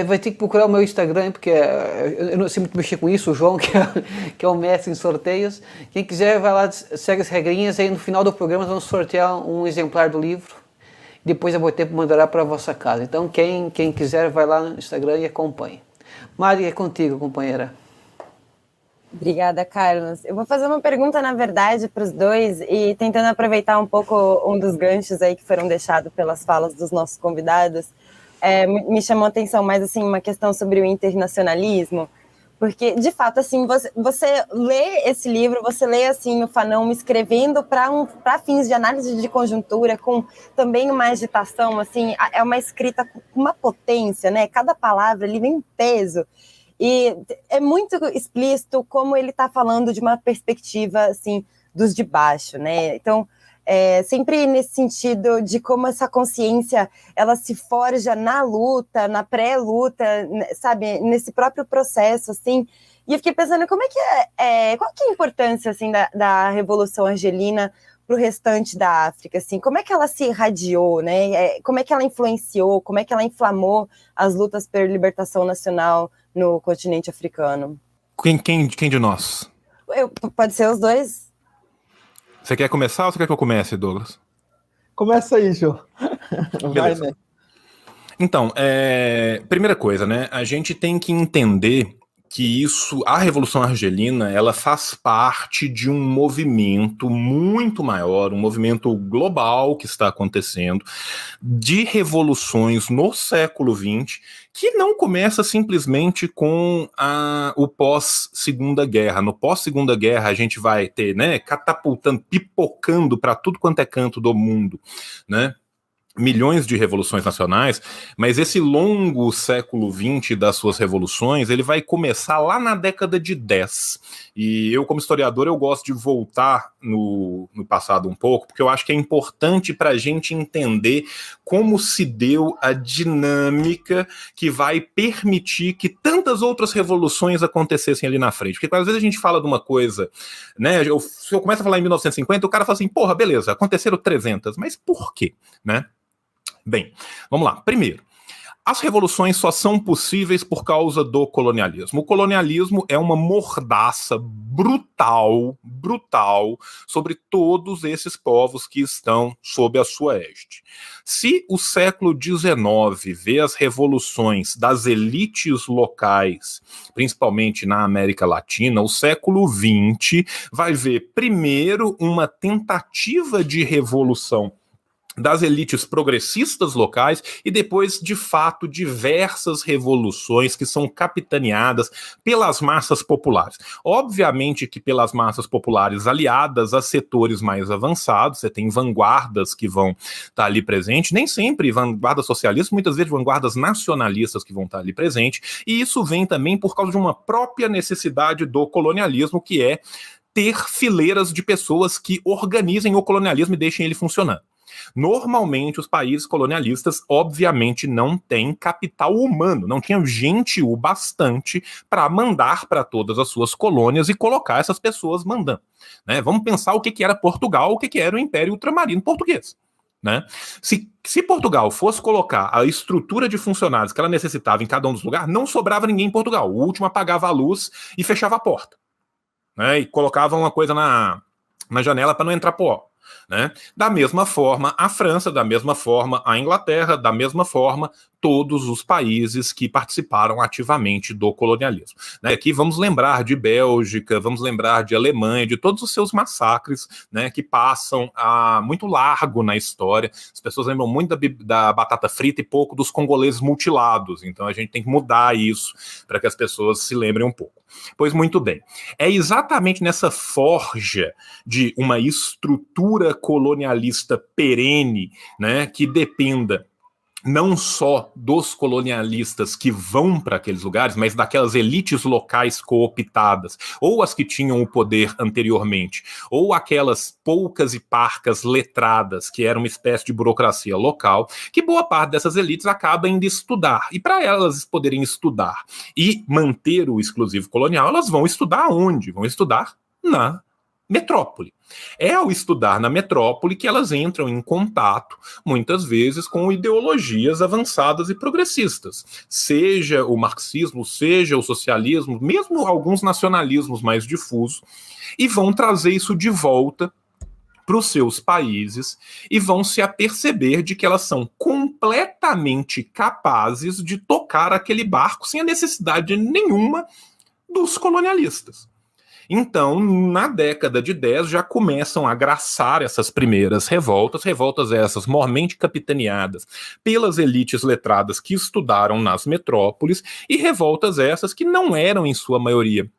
Vai ter que procurar o meu Instagram, porque eu não sei muito mexer com isso, o João, que é o mestre em sorteios. Quem quiser, vai lá, segue as regrinhas, aí no final do programa vamos sortear um exemplar do livro. Depois a Boitempo mandará para a vossa casa. Então quem quiser, vai lá no Instagram e acompanhe. Mari, é contigo, companheira. Obrigada, Carlos. Eu vou fazer uma pergunta, na verdade, para os dois e tentando aproveitar um pouco um dos ganchos aí que foram deixados pelas falas dos nossos convidados. Me chamou a atenção mais assim uma questão sobre o internacionalismo, porque, de fato, assim, você lê esse livro, você lê assim, o Fanon escrevendo para fins de análise de conjuntura, com também uma agitação, assim, é uma escrita com uma potência, né? Cada palavra ali vem em peso. E é muito explícito como ele está falando de uma perspectiva, assim, dos de baixo, né? Então, sempre nesse sentido de como essa consciência, ela se forja na luta, na pré-luta, sabe? Nesse próprio processo, assim. E eu fiquei pensando, qual que é a importância, assim, da Revolução Argelina para o restante da África, assim? Como é que ela se irradiou, né? Como é que ela influenciou, como é que ela inflamou as lutas pela libertação nacional no continente africano? Quem de nós? Pode ser os dois. Você quer começar ou você quer que eu comece, Douglas? Começa aí, Jô. Vai, né? Então, primeira coisa, né? A gente tem que entender que a Revolução Argelina, ela faz parte de um movimento muito maior, um movimento global que está acontecendo, de revoluções no século XX, que não começa simplesmente com o pós-Segunda Guerra. No pós-Segunda Guerra, a gente vai ter, né, catapultando, pipocando para tudo quanto é canto do mundo, né? Milhões de revoluções nacionais, mas esse longo século XX das suas revoluções, ele vai começar lá na década de 10. E eu, como historiador, eu gosto de voltar no passado um pouco, porque eu acho que é importante para a gente entender como se deu a dinâmica que vai permitir que tantas outras revoluções acontecessem ali na frente. Porque às vezes a gente fala de uma coisa, né? Se eu começo a falar em 1950, o cara fala assim, porra, beleza, aconteceram 300, mas por quê, né? Bem, vamos lá. Primeiro, as revoluções só são possíveis por causa do colonialismo. O colonialismo é uma mordaça brutal sobre todos esses povos que estão sob a sua égide. Se o século XIX vê as revoluções das elites locais, principalmente na América Latina, o século XX vai ver primeiro uma tentativa de revolução das elites progressistas locais e depois, de fato, diversas revoluções que são capitaneadas pelas massas populares. Obviamente que pelas massas populares aliadas a setores mais avançados, você tem vanguardas que vão estar ali presentes, nem sempre vanguardas socialistas, muitas vezes vanguardas nacionalistas que vão estar ali presentes, e isso vem também por causa de uma própria necessidade do colonialismo, que é ter fileiras de pessoas que organizem o colonialismo e deixem ele funcionando. Normalmente, os países colonialistas, obviamente, não têm capital humano, não tinham gente o bastante para mandar para todas as suas colônias e colocar essas pessoas mandando. Né? Vamos pensar o que era Portugal, o que era o Império Ultramarino Português. Né? Se Portugal fosse colocar a estrutura de funcionários que ela necessitava em cada um dos lugares, não sobrava ninguém em Portugal. O último apagava a luz e fechava a porta. Né? E colocava uma coisa na janela para não entrar pó. Né? Da mesma forma a França, da mesma forma a Inglaterra, da mesma forma todos os países que participaram ativamente do colonialismo. Né? Aqui vamos lembrar de Bélgica, vamos lembrar de Alemanha, de todos os seus massacres, né, que passam muito largo na história. As pessoas lembram muito da batata frita e pouco dos congoleses mutilados, então a gente tem que mudar isso para que as pessoas se lembrem um pouco. Pois muito bem, é exatamente nessa forja de uma estrutura colonialista perene, né, que dependa não só dos colonialistas que vão para aqueles lugares, mas daquelas elites locais cooptadas, ou as que tinham o poder anteriormente, ou aquelas poucas e parcas letradas, que era uma espécie de burocracia local, que boa parte dessas elites acaba indo estudar. E para elas poderem estudar e manter o exclusivo colonial, elas vão estudar onde? Vão estudar na metrópole. É ao estudar na metrópole que elas entram em contato, muitas vezes, com ideologias avançadas e progressistas. Seja o marxismo, seja o socialismo, mesmo alguns nacionalismos mais difusos, e vão trazer isso de volta para os seus países e vão se aperceber de que elas são completamente capazes de tocar aquele barco sem a necessidade nenhuma dos colonialistas. Então, na década de 10, já começam a graçar essas primeiras revoltas essas mormente capitaneadas pelas elites letradas que estudaram nas metrópoles, e revoltas essas que não eram, em sua maioria,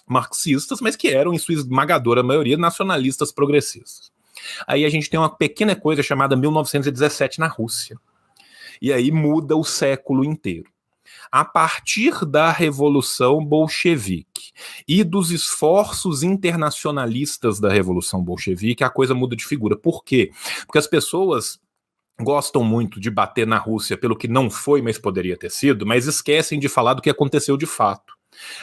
marxistas, mas que eram, em sua esmagadora maioria, nacionalistas progressistas. Aí a gente tem uma pequena coisa chamada 1917 na Rússia. E aí muda o século inteiro. A partir da Revolução Bolchevique e dos esforços internacionalistas da Revolução Bolchevique, a coisa muda de figura. Por quê? Porque as pessoas gostam muito de bater na Rússia pelo que não foi, mas poderia ter sido, mas esquecem de falar do que aconteceu de fato.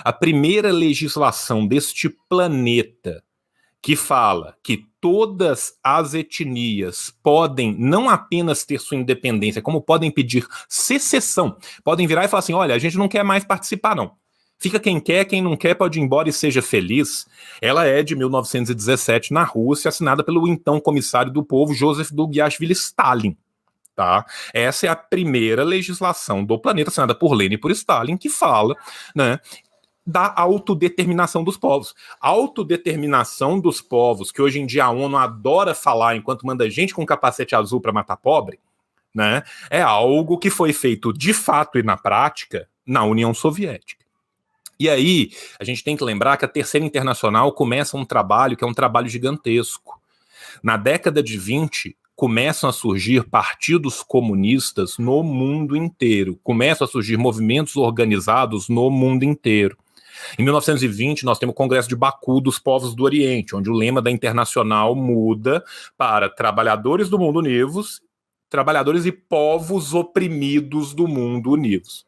A primeira legislação deste planeta que fala que todas as etnias podem não apenas ter sua independência, como podem pedir secessão, podem virar e falar assim, olha, a gente não quer mais participar não, fica quem quer, quem não quer pode ir embora e seja feliz. Ela é de 1917 na Rússia, assinada pelo então comissário do povo, Joseph Dugiashvili Stalin. Tá? Essa é a primeira legislação do planeta, assinada por Lenin e por Stalin, que fala, né, da autodeterminação dos povos. Autodeterminação dos povos, que hoje em dia a ONU adora falar enquanto manda gente com capacete azul para matar pobre, né, é algo que foi feito de fato e na prática na União Soviética. E aí, a gente tem que lembrar que a Terceira Internacional começa um trabalho que é um trabalho gigantesco. Na década de 20, começam a surgir partidos comunistas no mundo inteiro, começam a surgir movimentos organizados no mundo inteiro. Em 1920, nós temos o Congresso de Baku dos Povos do Oriente, onde o lema da Internacional muda para trabalhadores do mundo univos, trabalhadores e povos oprimidos do mundo univos.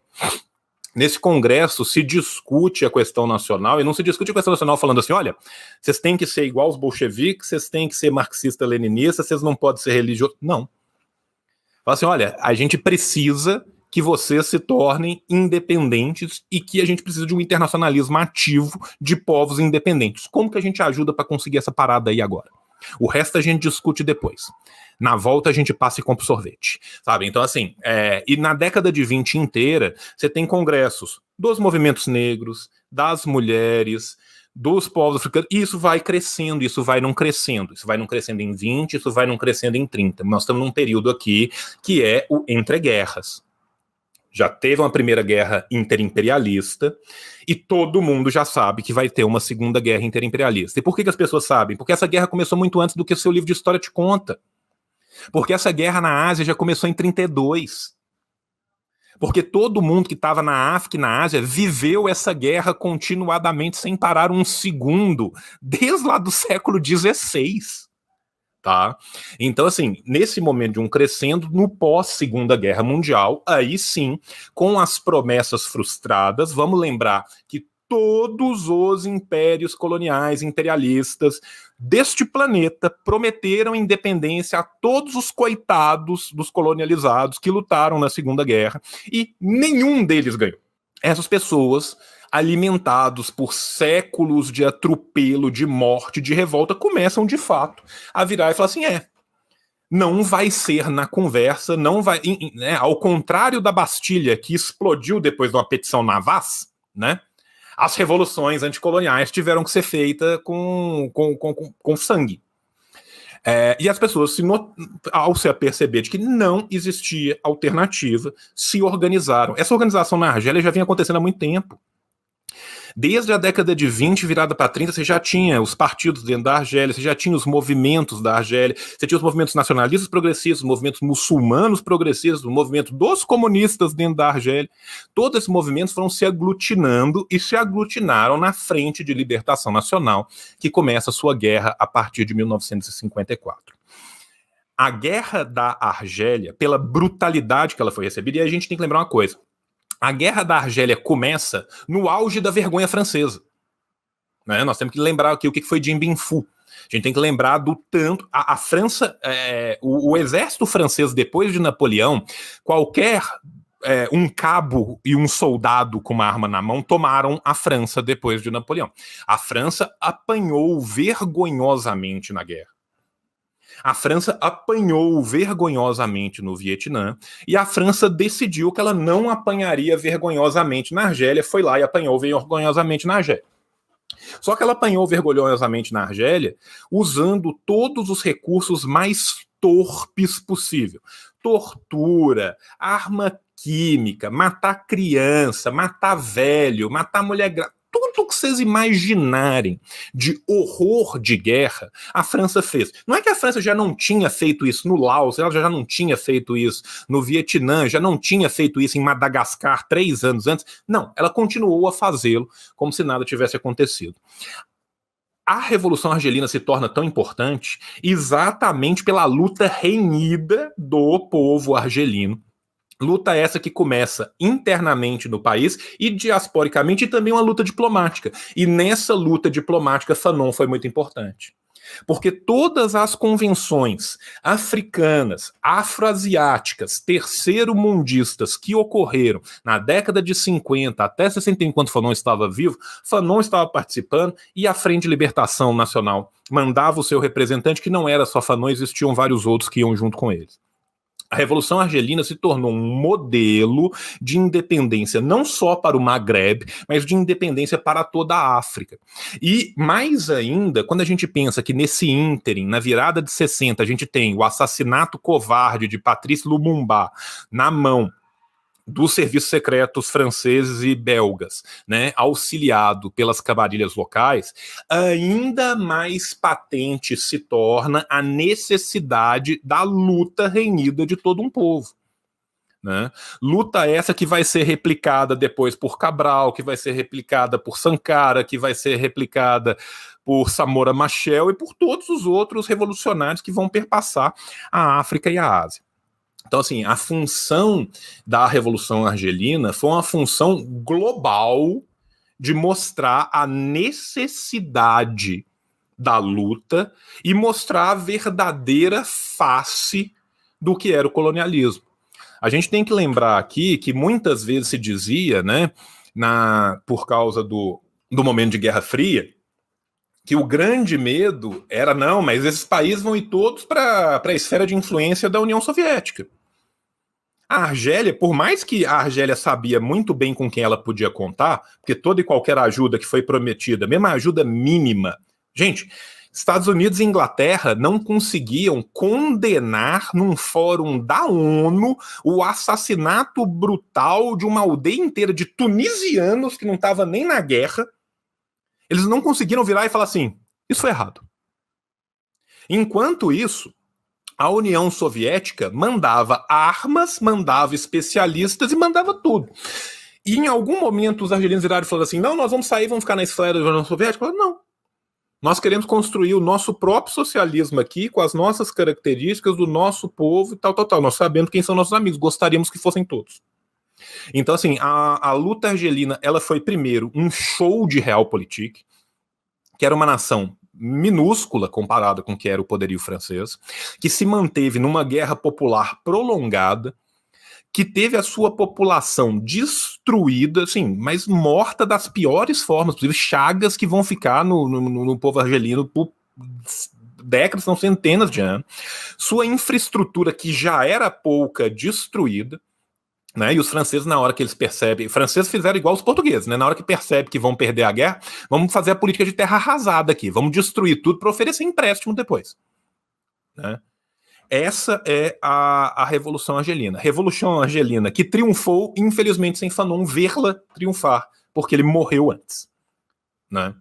Nesse congresso se discute a questão nacional, e não se discute a questão nacional falando assim, olha, vocês têm que ser igual aos bolcheviques, vocês têm que ser marxista-leninistas, vocês não podem ser religiosos. Não. Fala assim, olha, a gente precisa que vocês se tornem independentes e que a gente precisa de um internacionalismo ativo de povos independentes. Como que a gente ajuda para conseguir essa parada aí agora? O resto a gente discute depois. Na volta a gente passa e compra sorvete, sabe? Então assim, e na década de 20 inteira, você tem congressos dos movimentos negros, das mulheres, dos povos africanos, e isso vai crescendo, isso vai não crescendo em 20, isso vai não crescendo em 30. Nós estamos num período aqui que é o entre-guerras. Já teve uma primeira guerra interimperialista e todo mundo já sabe que vai ter uma segunda guerra interimperialista. E por que as pessoas sabem? Porque essa guerra começou muito antes do que o seu livro de história te conta. Porque essa guerra na Ásia já começou em 32. Porque todo mundo que estava na África e na Ásia viveu essa guerra continuadamente, sem parar um segundo, desde lá do século XVI. Tá? Então, assim, nesse momento de um crescendo, no pós-Segunda Guerra Mundial, aí sim, com as promessas frustradas, vamos lembrar que todos os impérios coloniais, imperialistas deste planeta prometeram independência a todos os coitados dos colonializados que lutaram na Segunda Guerra, e nenhum deles ganhou. Essas pessoas, alimentados por séculos de atropelo, de morte, de revolta, começam de fato a virar e falar assim, não vai ser na conversa, não vai, né, ao contrário da Bastilha, que explodiu depois de uma petição Navas, né, as revoluções anticoloniais tiveram que ser feitas com sangue. E as pessoas, ao se aperceber de que não existia alternativa, se organizaram. Essa organização na Argélia já vinha acontecendo há muito tempo. Desde a década de 20, virada para 30, você já tinha os partidos dentro da Argélia, você já tinha os movimentos da Argélia, você tinha os movimentos nacionalistas progressistas, os movimentos muçulmanos progressistas, o movimento dos comunistas dentro da Argélia. Todos esses movimentos foram se aglutinando e se aglutinaram na Frente de Libertação Nacional, que começa a sua guerra a partir de 1954. A guerra da Argélia, pela brutalidade que ela foi recebida, e a gente tem que lembrar uma coisa, a guerra da Argélia começa no auge da vergonha francesa. Né? Nós temos que lembrar aqui o que foi Dien Bien Phu. A gente tem que lembrar do tanto... A França, o exército francês, depois de Napoleão, qualquer um cabo e um soldado com uma arma na mão tomaram a França depois de Napoleão. A França apanhou vergonhosamente na guerra. A França apanhou vergonhosamente no Vietnã e a França decidiu que ela não apanharia vergonhosamente na Argélia, foi lá e apanhou vergonhosamente na Argélia. Só que ela apanhou vergonhosamente na Argélia usando todos os recursos mais torpes possível. Tortura, arma química, matar criança, matar velho, matar mulher grávida. Tudo que vocês imaginarem de horror de guerra, a França fez. Não é que a França já não tinha feito isso no Laos, ela já não tinha feito isso no Vietnã, já não tinha feito isso em Madagascar 3 anos antes. Não, ela continuou a fazê-lo como se nada tivesse acontecido. A Revolução Argelina se torna tão importante exatamente pela luta renhida do povo argelino. Luta essa que começa internamente no país e diasporicamente, e também uma luta diplomática. E nessa luta diplomática, Fanon foi muito importante. Porque todas as convenções africanas, afroasiáticas, terceiro-mundistas que ocorreram na década de 50 até 60, enquanto Fanon estava vivo, Fanon estava participando e a Frente de Libertação Nacional mandava o seu representante, que não era só Fanon, existiam vários outros que iam junto com eles. A Revolução Argelina se tornou um modelo de independência não só para o Maghreb, mas de independência para toda a África. E mais ainda, quando a gente pensa que nesse ínterim, na virada de 60, a gente tem o assassinato covarde de Patrice Lumumba na mão dos serviços secretos franceses e belgas, né, auxiliado pelas camarilhas locais, ainda mais patente se torna a necessidade da luta renhida de todo um povo. Né? Luta essa que vai ser replicada depois por Cabral, que vai ser replicada por Sankara, que vai ser replicada por Samora Machel e por todos os outros revolucionários que vão perpassar a África e a Ásia. Então, assim, a função da Revolução Argelina foi uma função global de mostrar a necessidade da luta e mostrar a verdadeira face do que era o colonialismo. A gente tem que lembrar aqui que muitas vezes se dizia, né, por causa do momento de Guerra Fria, que o grande medo era, não, mas esses países vão ir todos para a esfera de influência da União Soviética. A Argélia, por mais que a Argélia sabia muito bem com quem ela podia contar, porque toda e qualquer ajuda que foi prometida, mesmo a ajuda mínima... Gente, Estados Unidos e Inglaterra não conseguiam condenar num fórum da ONU o assassinato brutal de uma aldeia inteira de tunisianos que não estava nem na guerra. Eles não conseguiram virar e falar assim, isso é errado. Enquanto isso, a União Soviética mandava armas, mandava especialistas e mandava tudo. E em algum momento os argelinos viraram e falaram assim, não, nós vamos sair, vamos ficar na esfera da União Soviética. Falaram, não. Nós queremos construir o nosso próprio socialismo aqui, com as nossas características do nosso povo e tal. Nós sabemos quem são nossos amigos, gostaríamos que fossem todos. Então, assim, a luta argelina, ela foi primeiro um show de realpolitik, que era uma nação minúscula comparada com o que era o poderio francês, que se manteve numa guerra popular prolongada, que teve a sua população destruída, assim, mas morta das piores formas possíveis, chagas que vão ficar no povo argelino por décadas, são centenas de anos. Sua infraestrutura, que já era pouca, destruída, né? E os franceses, na hora que eles percebem... Os franceses fizeram igual os portugueses, né? Na hora que percebem que vão perder a guerra, vamos fazer a política de terra arrasada aqui, vamos destruir tudo para oferecer empréstimo depois. Né? Essa é a Revolução Argelina. Revolução Argelina que triunfou, infelizmente, sem Fanon vê-la triunfar, porque ele morreu antes. Né?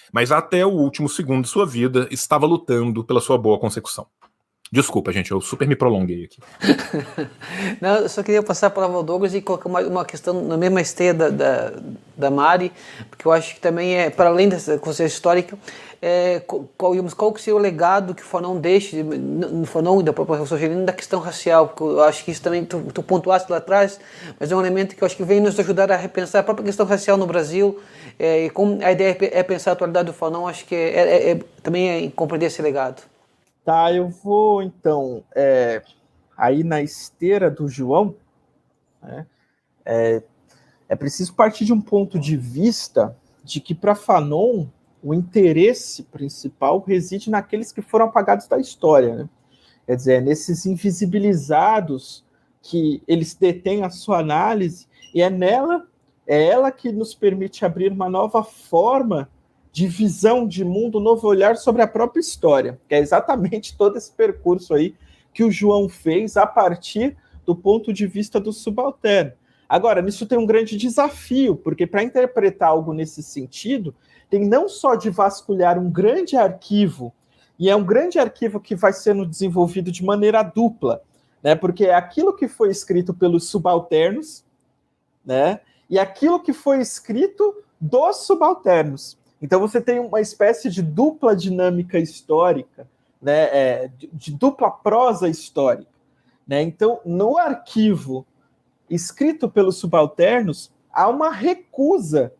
Mas até o último segundo de sua vida, estava lutando pela sua boa consecução. Desculpa, gente, eu super me prolonguei aqui. Não, eu só queria passar a palavra ao Douglas e colocar uma questão na mesma esteia da Mari, porque eu acho que também para além dessa consciência histórica, qual que seria o legado que o Fanon deixa, no Fanon e da própria Revolução Argelina, da questão racial, porque eu acho que isso também, tu pontuaste lá atrás, mas é um elemento que eu acho que vem nos ajudar a repensar a própria questão racial no Brasil, e como a ideia é pensar a atualidade do Fanon, acho que também é compreender esse legado. Tá, eu vou, então, aí na esteira do João, né, é preciso partir de um ponto de vista de que, para Fanon, o interesse principal reside naqueles que foram apagados da história. Né? Quer dizer, nesses invisibilizados que eles detêm a sua análise, e é ela que nos permite abrir uma nova forma de visão de mundo, novo olhar sobre a própria história, que é exatamente todo esse percurso aí que o João fez a partir do ponto de vista do subalterno. Agora, nisso tem um grande desafio, porque para interpretar algo nesse sentido, tem não só de vasculhar um grande arquivo, e é um grande arquivo que vai sendo desenvolvido de maneira dupla, né? Porque é aquilo que foi escrito pelos subalternos, né? E aquilo que foi escrito dos subalternos. Então você tem uma espécie de dupla dinâmica histórica, né, de dupla prosa histórica. Né? Então, no arquivo escrito pelos subalternos, há uma recusa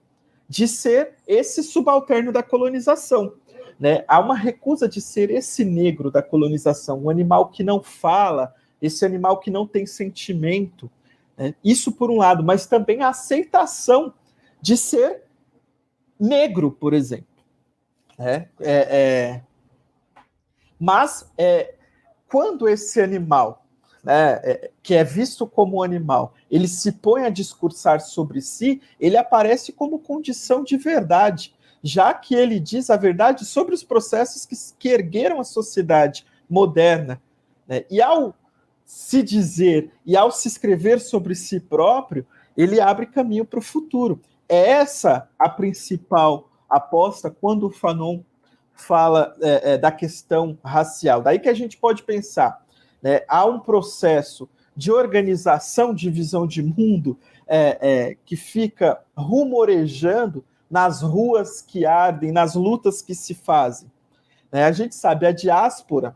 de ser esse subalterno da colonização. Né? Há uma recusa de ser esse negro da colonização, um animal que não fala, esse animal que não tem sentimento. Né? Isso por um lado, mas também a aceitação de ser negro, por exemplo. Mas quando esse animal, né, que é visto como animal, ele se põe a discursar sobre si, ele aparece como condição de verdade, já que ele diz a verdade sobre os processos que ergueram a sociedade moderna. Né? E ao se dizer e ao se escrever sobre si próprio, ele abre caminho para o futuro. É essa a principal aposta quando o Fanon fala da questão racial. Daí que a gente pode pensar, né, há um processo de organização, de visão de mundo que fica rumorejando nas ruas que ardem, nas lutas que se fazem. Né, a gente sabe, a diáspora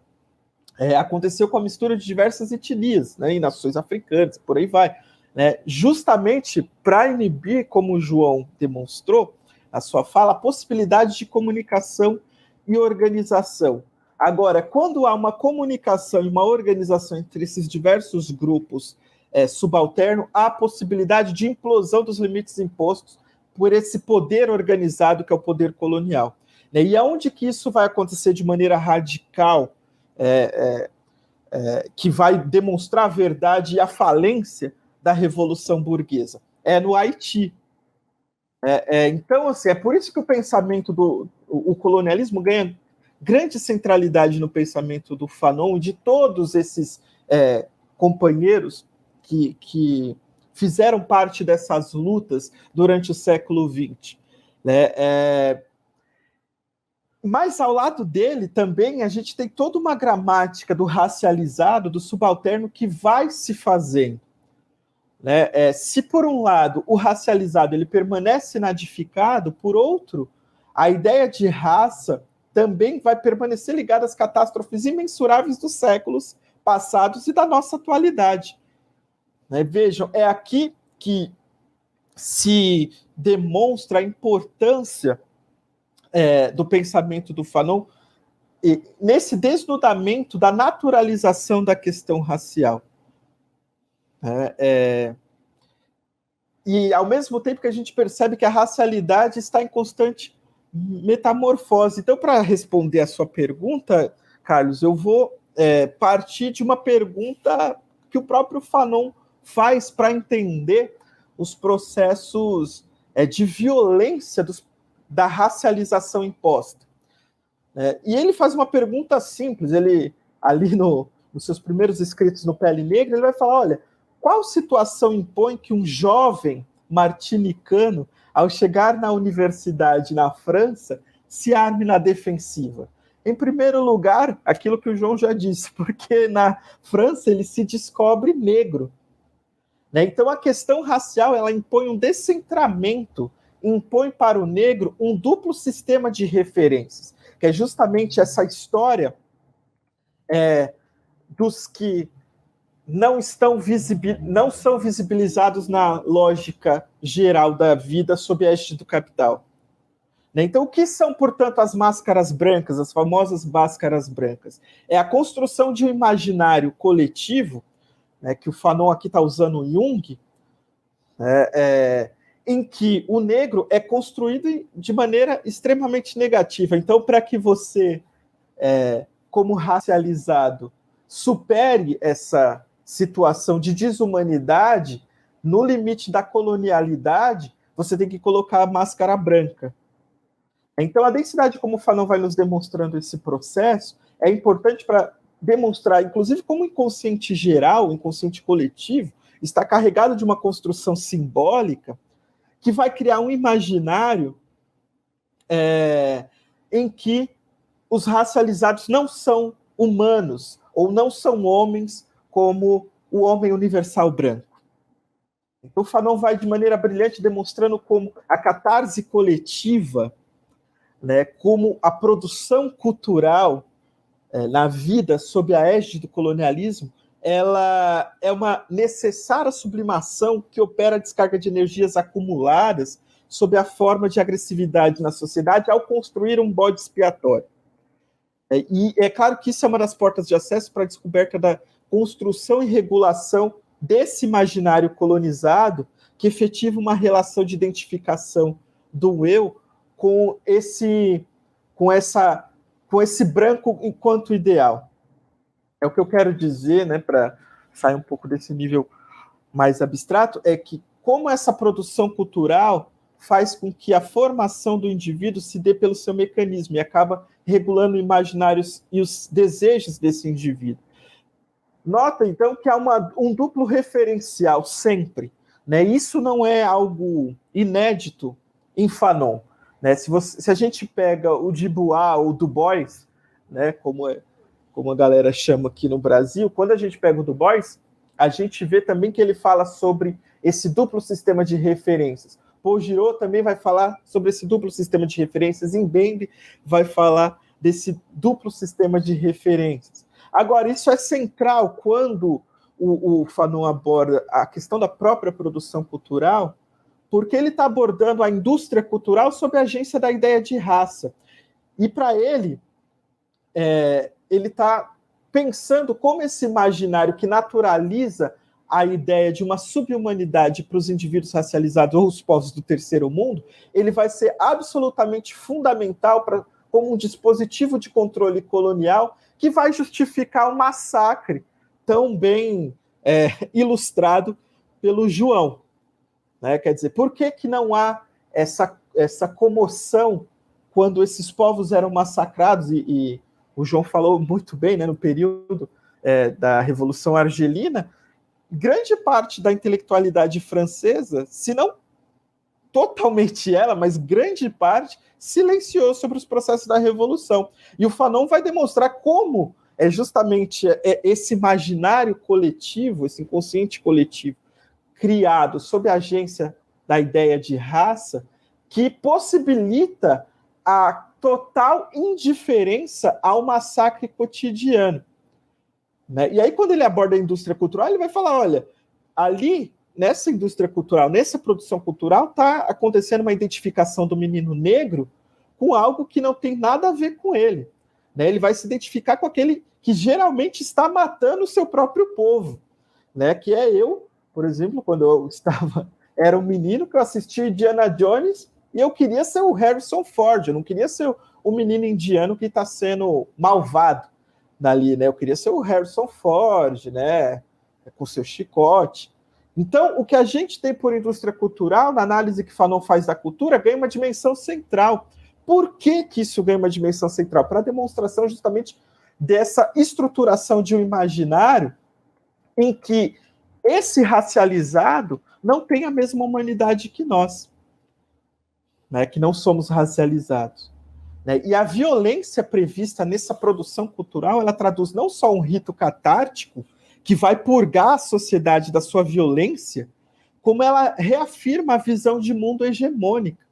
aconteceu com a mistura de diversas etnias, né, em nações africanas, por aí vai. Né, justamente para inibir, como o João demonstrou na sua fala, a possibilidade de comunicação e organização. Agora, quando há uma comunicação e uma organização entre esses diversos grupos subalternos, há a possibilidade de implosão dos limites impostos por esse poder organizado que é o poder colonial. E aonde que isso vai acontecer de maneira radical, que vai demonstrar a verdade e a falência da Revolução Burguesa? É no Haiti. Então, assim, é por isso que o pensamento o colonialismo ganha grande centralidade no pensamento do Fanon e de todos esses companheiros que fizeram parte dessas lutas durante o século XX. Mas, ao lado dele, também, a gente tem toda uma gramática do racializado, do subalterno, que vai se fazendo. Se, por um lado, o racializado ele permanece inadificado, por outro, a ideia de raça também vai permanecer ligada às catástrofes imensuráveis dos séculos passados e da nossa atualidade. Vejam, é aqui que se demonstra a importância do pensamento do Fanon nesse desnudamento da naturalização da questão racial. E, ao mesmo tempo que a gente percebe que a racialidade está em constante metamorfose. Então, para responder a sua pergunta, Carlos, eu vou partir de uma pergunta que o próprio Fanon faz para entender os processos de violência da racialização imposta. E ele faz uma pergunta simples, ele, ali nos seus primeiros escritos no Pele Negra, ele vai falar, olha, qual situação impõe que um jovem martinicano, ao chegar na universidade na França, se arme na defensiva? Em primeiro lugar, aquilo que o João já disse, porque na França ele se descobre negro. Então a questão racial ela impõe um descentramento, impõe para o negro um duplo sistema de referências, que é justamente essa história dos que não são visibilizados na lógica geral da vida sob a égide do capital. Então, o que são, portanto, as máscaras brancas, as famosas máscaras brancas? É a construção de um imaginário coletivo, que o Fanon aqui está usando o Jung, em que o negro é construído de maneira extremamente negativa. Então, para que você, como racializado, supere essa situação de desumanidade, no limite da colonialidade, você tem que colocar a máscara branca. Então, a densidade, como o Fanon vai nos demonstrando esse processo, é importante para demonstrar, inclusive, como o inconsciente geral, o inconsciente coletivo, está carregado de uma construção simbólica que vai criar um imaginário em que os racializados não são humanos ou não são homens como o homem universal branco. Então, o Fanon vai, de maneira brilhante, demonstrando como a catarse coletiva, como a produção cultural na vida sob a égide do colonialismo, ela é uma necessária sublimação que opera a descarga de energias acumuladas sob a forma de agressividade na sociedade ao construir um bode expiatório. E é claro que isso é uma das portas de acesso para a descoberta da construção e regulação desse imaginário colonizado que efetiva uma relação de identificação do eu com esse branco enquanto ideal. É o que eu quero dizer, para sair um pouco desse nível mais abstrato, é que como essa produção cultural faz com que a formação do indivíduo se dê pelo seu mecanismo e acaba regulando imaginários e os desejos desse indivíduo. Nota, então, que há um duplo referencial sempre. Isso não é algo inédito em Fanon. Se a gente pega o Dubois ou Du Bois, como a galera chama aqui no Brasil, quando a gente pega o Du Bois, a gente vê também que ele fala sobre esse duplo sistema de referências. Paul Giraud também vai falar sobre esse duplo sistema de referências, Mbembe vai falar desse duplo sistema de referências. Agora, isso é central quando o Fanon aborda a questão da própria produção cultural, porque ele está abordando a indústria cultural sob a agência da ideia de raça. E, para ele, ele está pensando como esse imaginário que naturaliza a ideia de uma subhumanidade para os indivíduos racializados ou os povos do terceiro mundo, ele vai ser absolutamente fundamental como um dispositivo de controle colonial que vai justificar o massacre tão bem ilustrado pelo João. Né? Quer dizer, por que não há essa comoção quando esses povos eram massacrados? E o João falou muito bem, né, no período da Revolução Argelina, grande parte da intelectualidade francesa, se não totalmente ela, mas grande parte, silenciou sobre os processos da Revolução. E o Fanon vai demonstrar como justamente esse imaginário coletivo, esse inconsciente coletivo, criado sob a agência da ideia de raça, que possibilita a total indiferença ao massacre cotidiano. Né? E aí, quando ele aborda a indústria cultural, ele vai falar, olha, ali, nessa indústria cultural, nessa produção cultural, está acontecendo uma identificação do menino negro com algo que não tem nada a ver com ele. Né? Ele vai se identificar com aquele que geralmente está matando o seu próprio povo. Né? Que é eu, por exemplo, quando eu era um menino que eu assistia Indiana Jones e eu queria ser o Harrison Ford, eu não queria ser o menino indiano que está sendo malvado dali, né? Eu queria ser o Harrison Ford, né? Com seu chicote. Então, o que a gente tem por indústria cultural, na análise que Fanon faz da cultura, ganha uma dimensão central. Por que isso ganha uma dimensão central? Para a demonstração justamente dessa estruturação de um imaginário em que esse racializado não tem a mesma humanidade que nós, né? Que não somos racializados. Né? E a violência prevista nessa produção cultural, ela traduz não só um rito catártico, que vai purgar a sociedade da sua violência, como ela reafirma a visão de mundo hegemônica.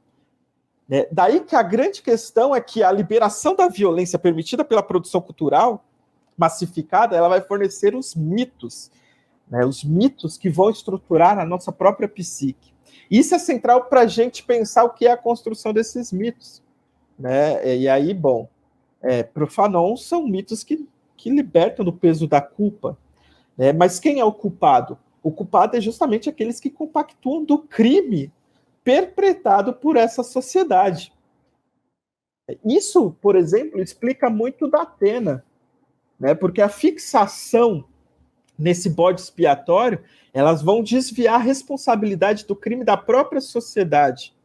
Né? Daí que a grande questão é que a liberação da violência permitida pela produção cultural massificada, ela vai fornecer os mitos, né? Os mitos que vão estruturar a nossa própria psique. Isso é central para a gente pensar o que é a construção desses mitos. Né? E aí, bom, para o Fanon são mitos que libertam do peso da culpa. Né? Mas quem é o culpado? O culpado é justamente aqueles que compactuam do crime perpetrado por essa sociedade. Isso, por exemplo, explica muito da Atena, né? Porque a fixação nesse bode expiatório, elas vão desviar a responsabilidade do crime da própria sociedade.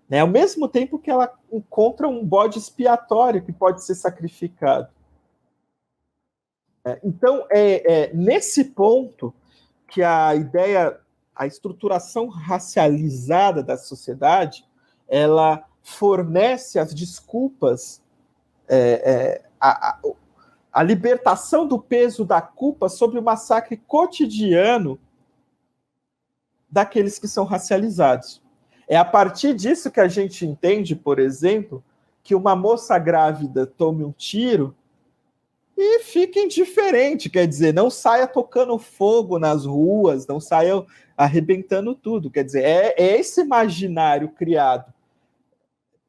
Né? Ao mesmo tempo que ela encontra um bode expiatório que pode ser sacrificado. Então, nesse ponto que a ideia, a estruturação racializada da sociedade, ela fornece as desculpas, a libertação do peso da culpa sobre o massacre cotidiano daqueles que são racializados. É a partir disso que a gente entende, por exemplo, que uma moça grávida tome um tiro e fique indiferente, quer dizer, não saia tocando fogo nas ruas, não saia arrebentando tudo. Quer dizer, é esse imaginário criado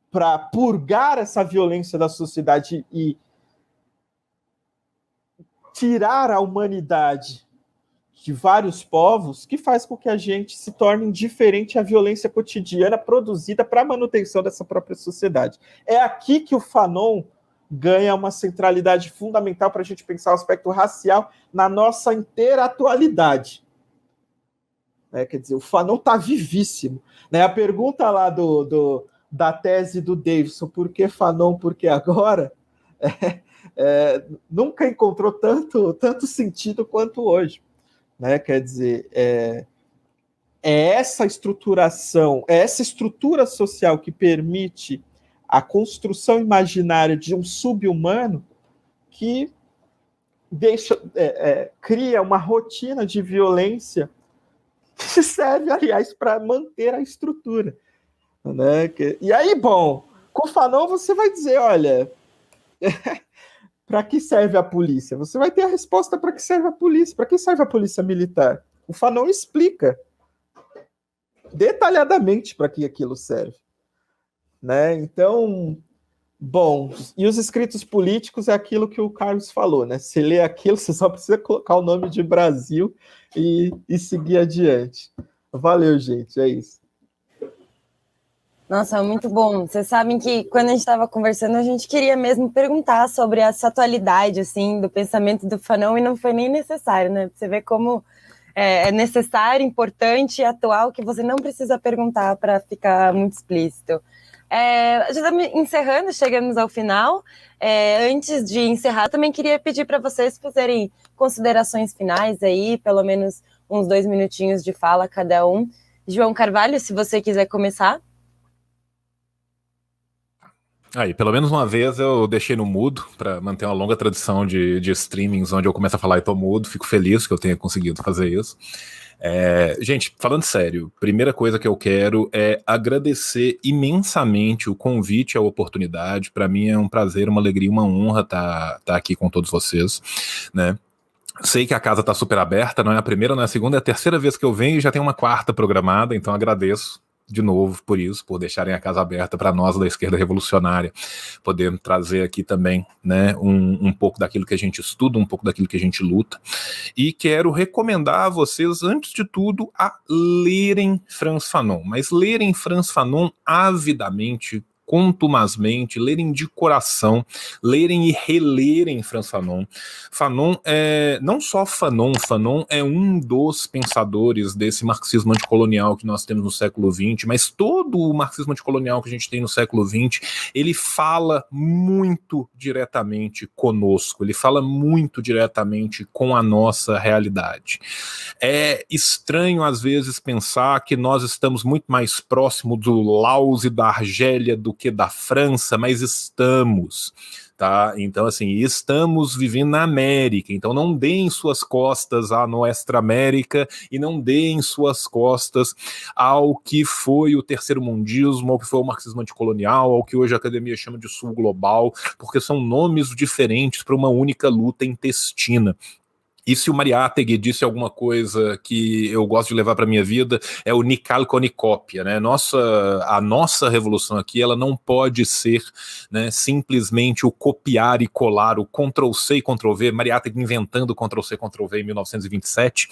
para purgar essa violência da sociedade e tirar a humanidade de vários povos, que faz com que a gente se torne indiferente à violência cotidiana produzida para a manutenção dessa própria sociedade. É aqui que o Fanon ganha uma centralidade fundamental para a gente pensar o aspecto racial na nossa inteira atualidade. Quer dizer, o Fanon está vivíssimo. Né? A pergunta lá da tese do Davidson, por que Fanon, por que agora, nunca encontrou tanto sentido quanto hoje. Né? Quer dizer, essa estruturação, essa estrutura social que permite a construção imaginária de um sub-humano que cria uma rotina de violência que serve, aliás, para manter a estrutura. Né? E aí, bom, com o Fanon você vai dizer, olha, para que serve a polícia? Você vai ter a resposta para que serve a polícia. Para que serve a polícia militar? O Fanon explica detalhadamente para que aquilo serve. Né? Então, Bom, e os escritos políticos é aquilo que o Carlos falou, né? Se lê aquilo, você só precisa colocar o nome de Brasil e seguir adiante. Valeu, gente, é isso. Nossa, muito bom. Vocês sabem que quando a gente estava conversando, a gente queria mesmo perguntar sobre essa atualidade, assim, do pensamento do Fanon, e não foi nem necessário, né? Você vê como é necessário, importante e atual, que você não precisa perguntar para ficar muito explícito. Já estamos encerrando, chegamos ao final. Antes de encerrar, também queria pedir para vocês fazerem considerações finais aí, pelo menos uns 2 minutinhos de fala cada um. João Carvalho, se você quiser começar. Aí, pelo menos uma vez eu deixei no mudo para manter uma longa tradição de streamings onde eu começo a falar e tô mudo. Fico feliz que eu tenha conseguido fazer isso. Gente, falando sério, primeira coisa que eu quero é agradecer imensamente o convite, a oportunidade. Para mim é um prazer, uma alegria, uma honra tá aqui com todos vocês, né? Sei que a casa tá super aberta, não é a primeira, não é a segunda, é a terceira vez que eu venho e já tem uma quarta programada, então agradeço de novo por isso, por deixarem a casa aberta para nós da esquerda revolucionária, poder trazer aqui também, né, um pouco daquilo que a gente estuda, um pouco daquilo que a gente luta. E quero recomendar a vocês, antes de tudo, a lerem Frantz Fanon, mas lerem Frantz Fanon avidamente, contumazmente, lerem de coração, lerem e relerem Frantz Fanon. Fanon não só Fanon é um dos pensadores desse marxismo anticolonial que nós temos no século XX, mas todo o marxismo anticolonial que a gente tem no século XX, ele fala muito diretamente conosco, ele fala muito diretamente com a nossa realidade. É estranho às vezes pensar que nós estamos muito mais próximo do Laos e da Argélia do que da França, mas estamos, tá? Então, assim, estamos vivendo na América, então não deem suas costas à Nuestra América e não deem suas costas ao que foi o terceiro mundismo, ao que foi o marxismo anticolonial, ao que hoje a academia chama de sul global, porque são nomes diferentes para uma única luta intestina. E se o Mariátegui disse alguma coisa que eu gosto de levar para minha vida, é o Nikal Cornucópia, né? A nossa revolução aqui, ela não pode ser, né, simplesmente o copiar e colar, o Ctrl-C e Ctrl-V, Mariátegui inventando Ctrl-C e Ctrl-V em 1927,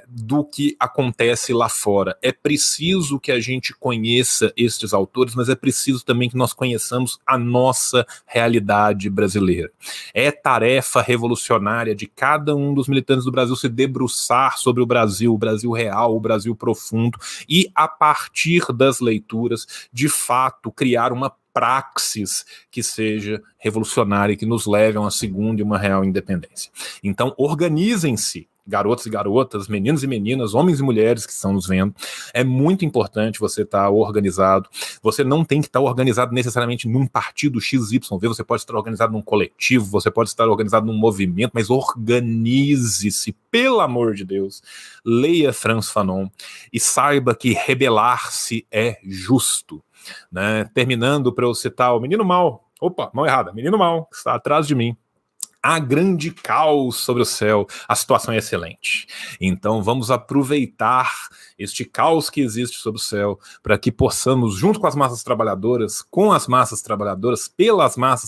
do que acontece lá fora. É preciso que a gente conheça estes autores, mas é preciso também que nós conheçamos a nossa realidade brasileira. É tarefa revolucionária de cada um dos militantes do Brasil se debruçar sobre o Brasil real, o Brasil profundo, e a partir das leituras, de fato, criar uma praxis que seja revolucionária e que nos leve a uma segunda e uma real independência. Então, organizem-se, garotos e garotas, meninos e meninas, homens e mulheres que estão nos vendo. É muito importante você estar organizado. Você não tem que estar organizado necessariamente num partido XYV, você pode estar organizado num coletivo, você pode estar organizado num movimento, mas organize-se, pelo amor de Deus. Leia Frantz Fanon e saiba que rebelar-se é justo. Né? Terminando, para eu citar o Menino Mal, mão errada, Menino Mal, que está atrás de mim. Há grande caos sobre o céu, a situação é excelente. Então vamos aproveitar este caos que existe sobre o céu para que possamos, junto com as massas trabalhadoras, pelas massas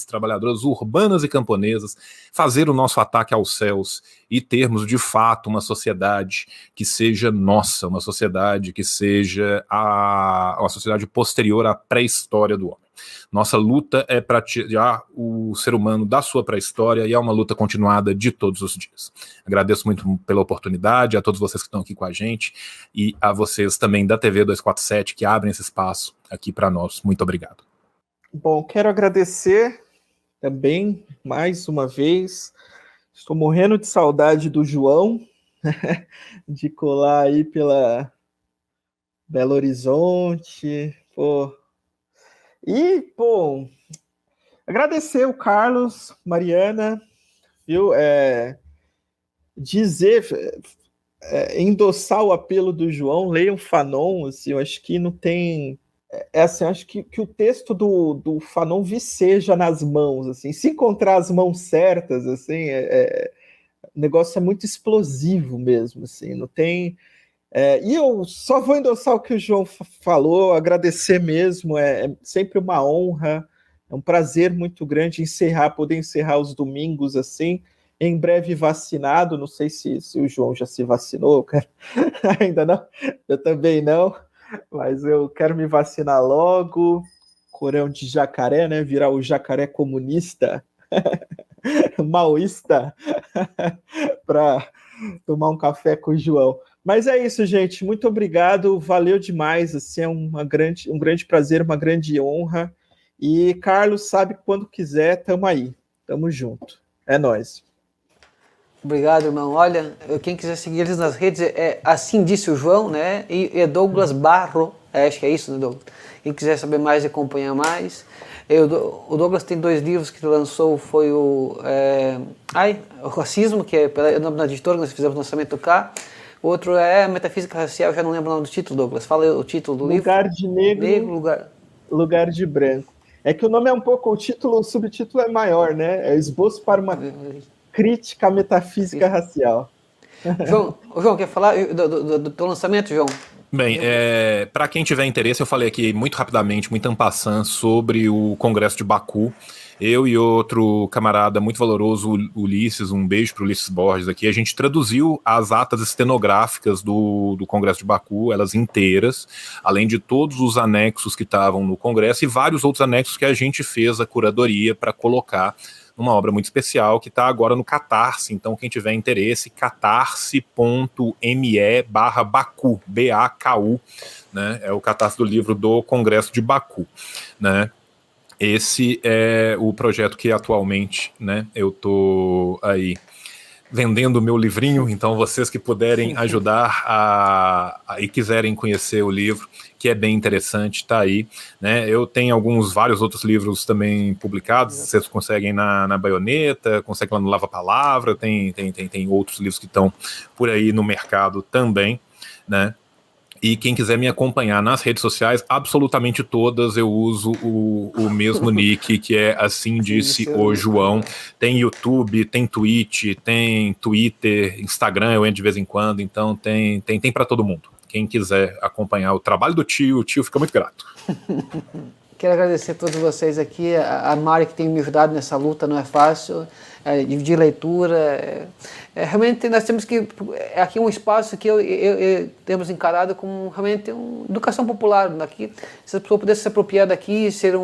trabalhadoras urbanas e camponesas, fazer o nosso ataque aos céus e termos de fato uma sociedade que seja nossa, uma sociedade que seja uma sociedade posterior à pré-história do homem. Nossa luta é para tirar o ser humano da sua pré-história e é uma luta continuada de todos os dias. Agradeço muito pela oportunidade, a todos vocês que estão aqui com a gente e a vocês também da TV 247 que abrem esse espaço aqui para nós. Muito obrigado. Bom, quero agradecer também mais uma vez. Estou morrendo de saudade do João, de colar aí pela Belo Horizonte, E, agradecer o Carlos, Mariana, viu? Endossar o apelo do João, leiam Fanon, assim, eu acho que não tem... assim, acho que o texto do Fanon viceja nas mãos, assim, se encontrar as mãos certas, assim, o negócio é muito explosivo mesmo, assim, não tem... e eu só vou endossar o que o João falou, agradecer mesmo, é sempre uma honra É um prazer muito grande poder encerrar os domingos assim, em breve vacinado. Não sei se o João já se vacinou, cara. Ainda não, eu também não, mas eu quero me vacinar logo. Corão de jacaré, né? Virar o jacaré comunista, maoísta, para tomar um café com o João. Mas é isso, gente. Muito obrigado. Valeu demais. Assim, é um grande prazer, uma grande honra. E Carlos, sabe, quando quiser, tamo aí. Tamo junto. É nóis. Obrigado, irmão. Olha, quem quiser seguir eles nas redes, assim disse o João, né? E é Douglas Barro. Acho que é isso, né, Douglas? Quem quiser saber mais e acompanhar mais. O Douglas tem 2 livros que ele lançou, foi o Racismo, que é o nome da editora, nós fizemos o lançamento cá. O outro é Metafísica Racial, eu já não lembro o nome do título, Douglas. Fala o título do livro. Lugar de Negro, Lugar de Branco. É que o nome é um pouco, o subtítulo é maior, né? É Esboço para uma Crítica à Metafísica Racial. João, quer falar do lançamento, João? Bem, para quem tiver interesse, eu falei aqui muito rapidamente, muito en passant, sobre o Congresso de Baku. Eu e outro camarada muito valoroso, Ulisses, um beijo para o Ulisses Borges aqui, a gente traduziu as atas estenográficas do Congresso de Baku, elas inteiras, além de todos os anexos que estavam no Congresso e vários outros anexos que a gente fez a curadoria para colocar numa obra muito especial que está agora no Catarse. Então quem tiver interesse, catarse.me/Baku, B-A-K-U, né? É o Catarse do livro do Congresso de Baku, né? Esse é o projeto que atualmente, né, eu tô aí vendendo o meu livrinho, então vocês que puderem ajudar e quiserem conhecer o livro, que é bem interessante, tá aí, né? Eu tenho vários outros livros também publicados, vocês conseguem na Baioneta, conseguem lá no Lava Palavra, tem outros livros que estão por aí no mercado também, né? E quem quiser me acompanhar nas redes sociais, absolutamente todas eu uso o mesmo nick, que é Assim Disse o João. Tem YouTube, tem Twitch, tem Twitter, Instagram, eu entro de vez em quando, então tem para todo mundo. Quem quiser acompanhar o trabalho do tio, o tio fica muito grato. Quero agradecer a todos vocês aqui, a Mari que tem me ajudado nessa luta, não é fácil, dividir leitura. Realmente nós temos que, aqui um espaço que eu temos encarado como realmente uma educação popular. Aqui, se a pessoa pudesse se apropriar daqui, ser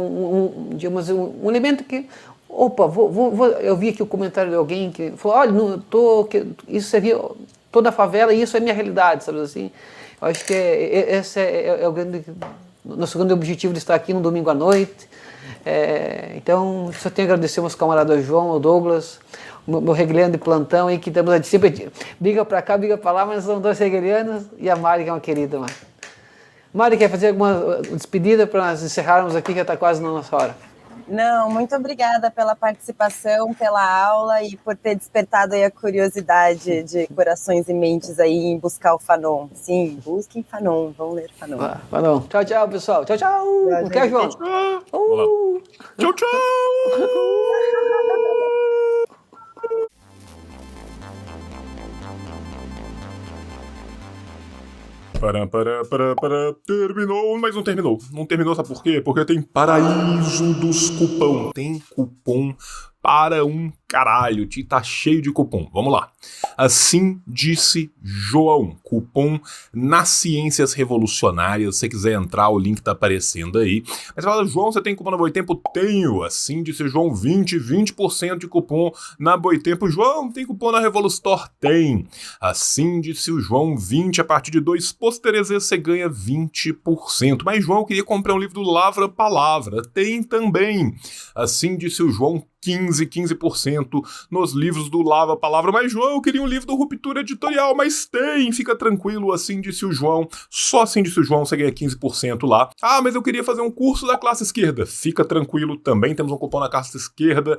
digamos, um elemento que, eu vi aqui o comentário de alguém que falou, olha, isso seria toda a favela e isso é minha realidade, sabe assim? Eu acho que esse é o nosso grande objetivo de estar aqui no domingo à noite. Então, só tenho a agradecer aos camaradas João, ao Douglas, meu reguilhano de plantão aí, que estamos sempre briga para cá, briga para lá, mas são 2 reguilhanos, e a Mari, que é uma querida, mano. Mari, quer fazer alguma despedida para nós encerrarmos aqui, que já está quase na nossa hora? Não, muito obrigada pela participação, pela aula e por ter despertado aí a curiosidade de corações e mentes aí em buscar o Fanon. Sim, busquem Fanon, vão ler Fanon. Fanon. Tchau, tchau, pessoal. Tchau, tchau. Não quer, João? Tchau, tchau. Terminou, mas não terminou. Não terminou, sabe por quê? Porque tem Paraíso dos Cupom. Tem cupom para um caralho. Tá cheio de cupom. Vamos lá. Assim disse João. Cupom nas Ciências Revolucionárias. Se você quiser entrar, o link tá aparecendo aí. Mas você fala, João, você tem cupom na Boitempo? Tenho. Assim disse João, 20% de cupom na Boitempo. João, tem cupom na Revolustore? Tem. Assim disse o João, 20. A partir de 2 pôsteres você ganha 20%. Mas João, eu queria comprar um livro do Lavra Palavra. Tem também. Assim disse o João, 15% nos livros do Lava Palavra. Mas, João, eu queria um livro do Ruptura Editorial, mas tem, fica tranquilo, assim disse o João. Só assim disse o João, você ganha 15% lá. Ah, mas eu queria fazer um curso da classe esquerda. Fica tranquilo, também temos um cupom na classe esquerda.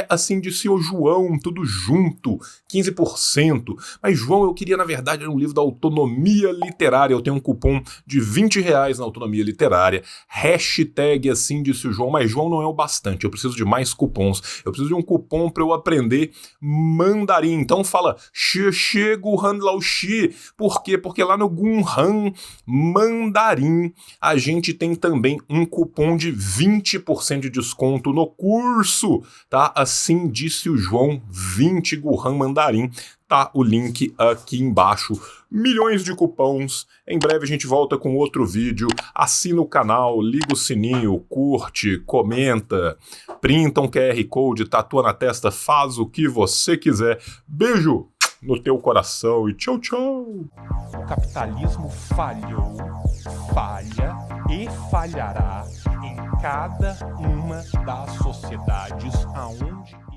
Assim disse o João, tudo junto, 15%. Mas, João, eu queria, na verdade, um livro da autonomia literária. Eu tenho um cupom de R$20 na autonomia literária. Hashtag assim disse o João, mas João não é o bastante, eu preciso de mais cupons. Eu preciso de um cupom para eu eu aprender mandarim. Então fala Xie Guhan Lao Xi. Por quê? Porque lá no Gunhan Mandarim a gente tem também um cupom de 20% de desconto no curso, tá? Assim disse o João, 20 Guhan Mandarim. Tá o link aqui embaixo. Milhões de cupons. Em breve a gente volta com outro vídeo. Assina o canal, liga o sininho, curte, comenta, printa um QR Code, tatua na testa, faz o que você quiser. Beijo no teu coração e tchau, tchau. O capitalismo falhou, falha e falhará em cada uma das sociedades aonde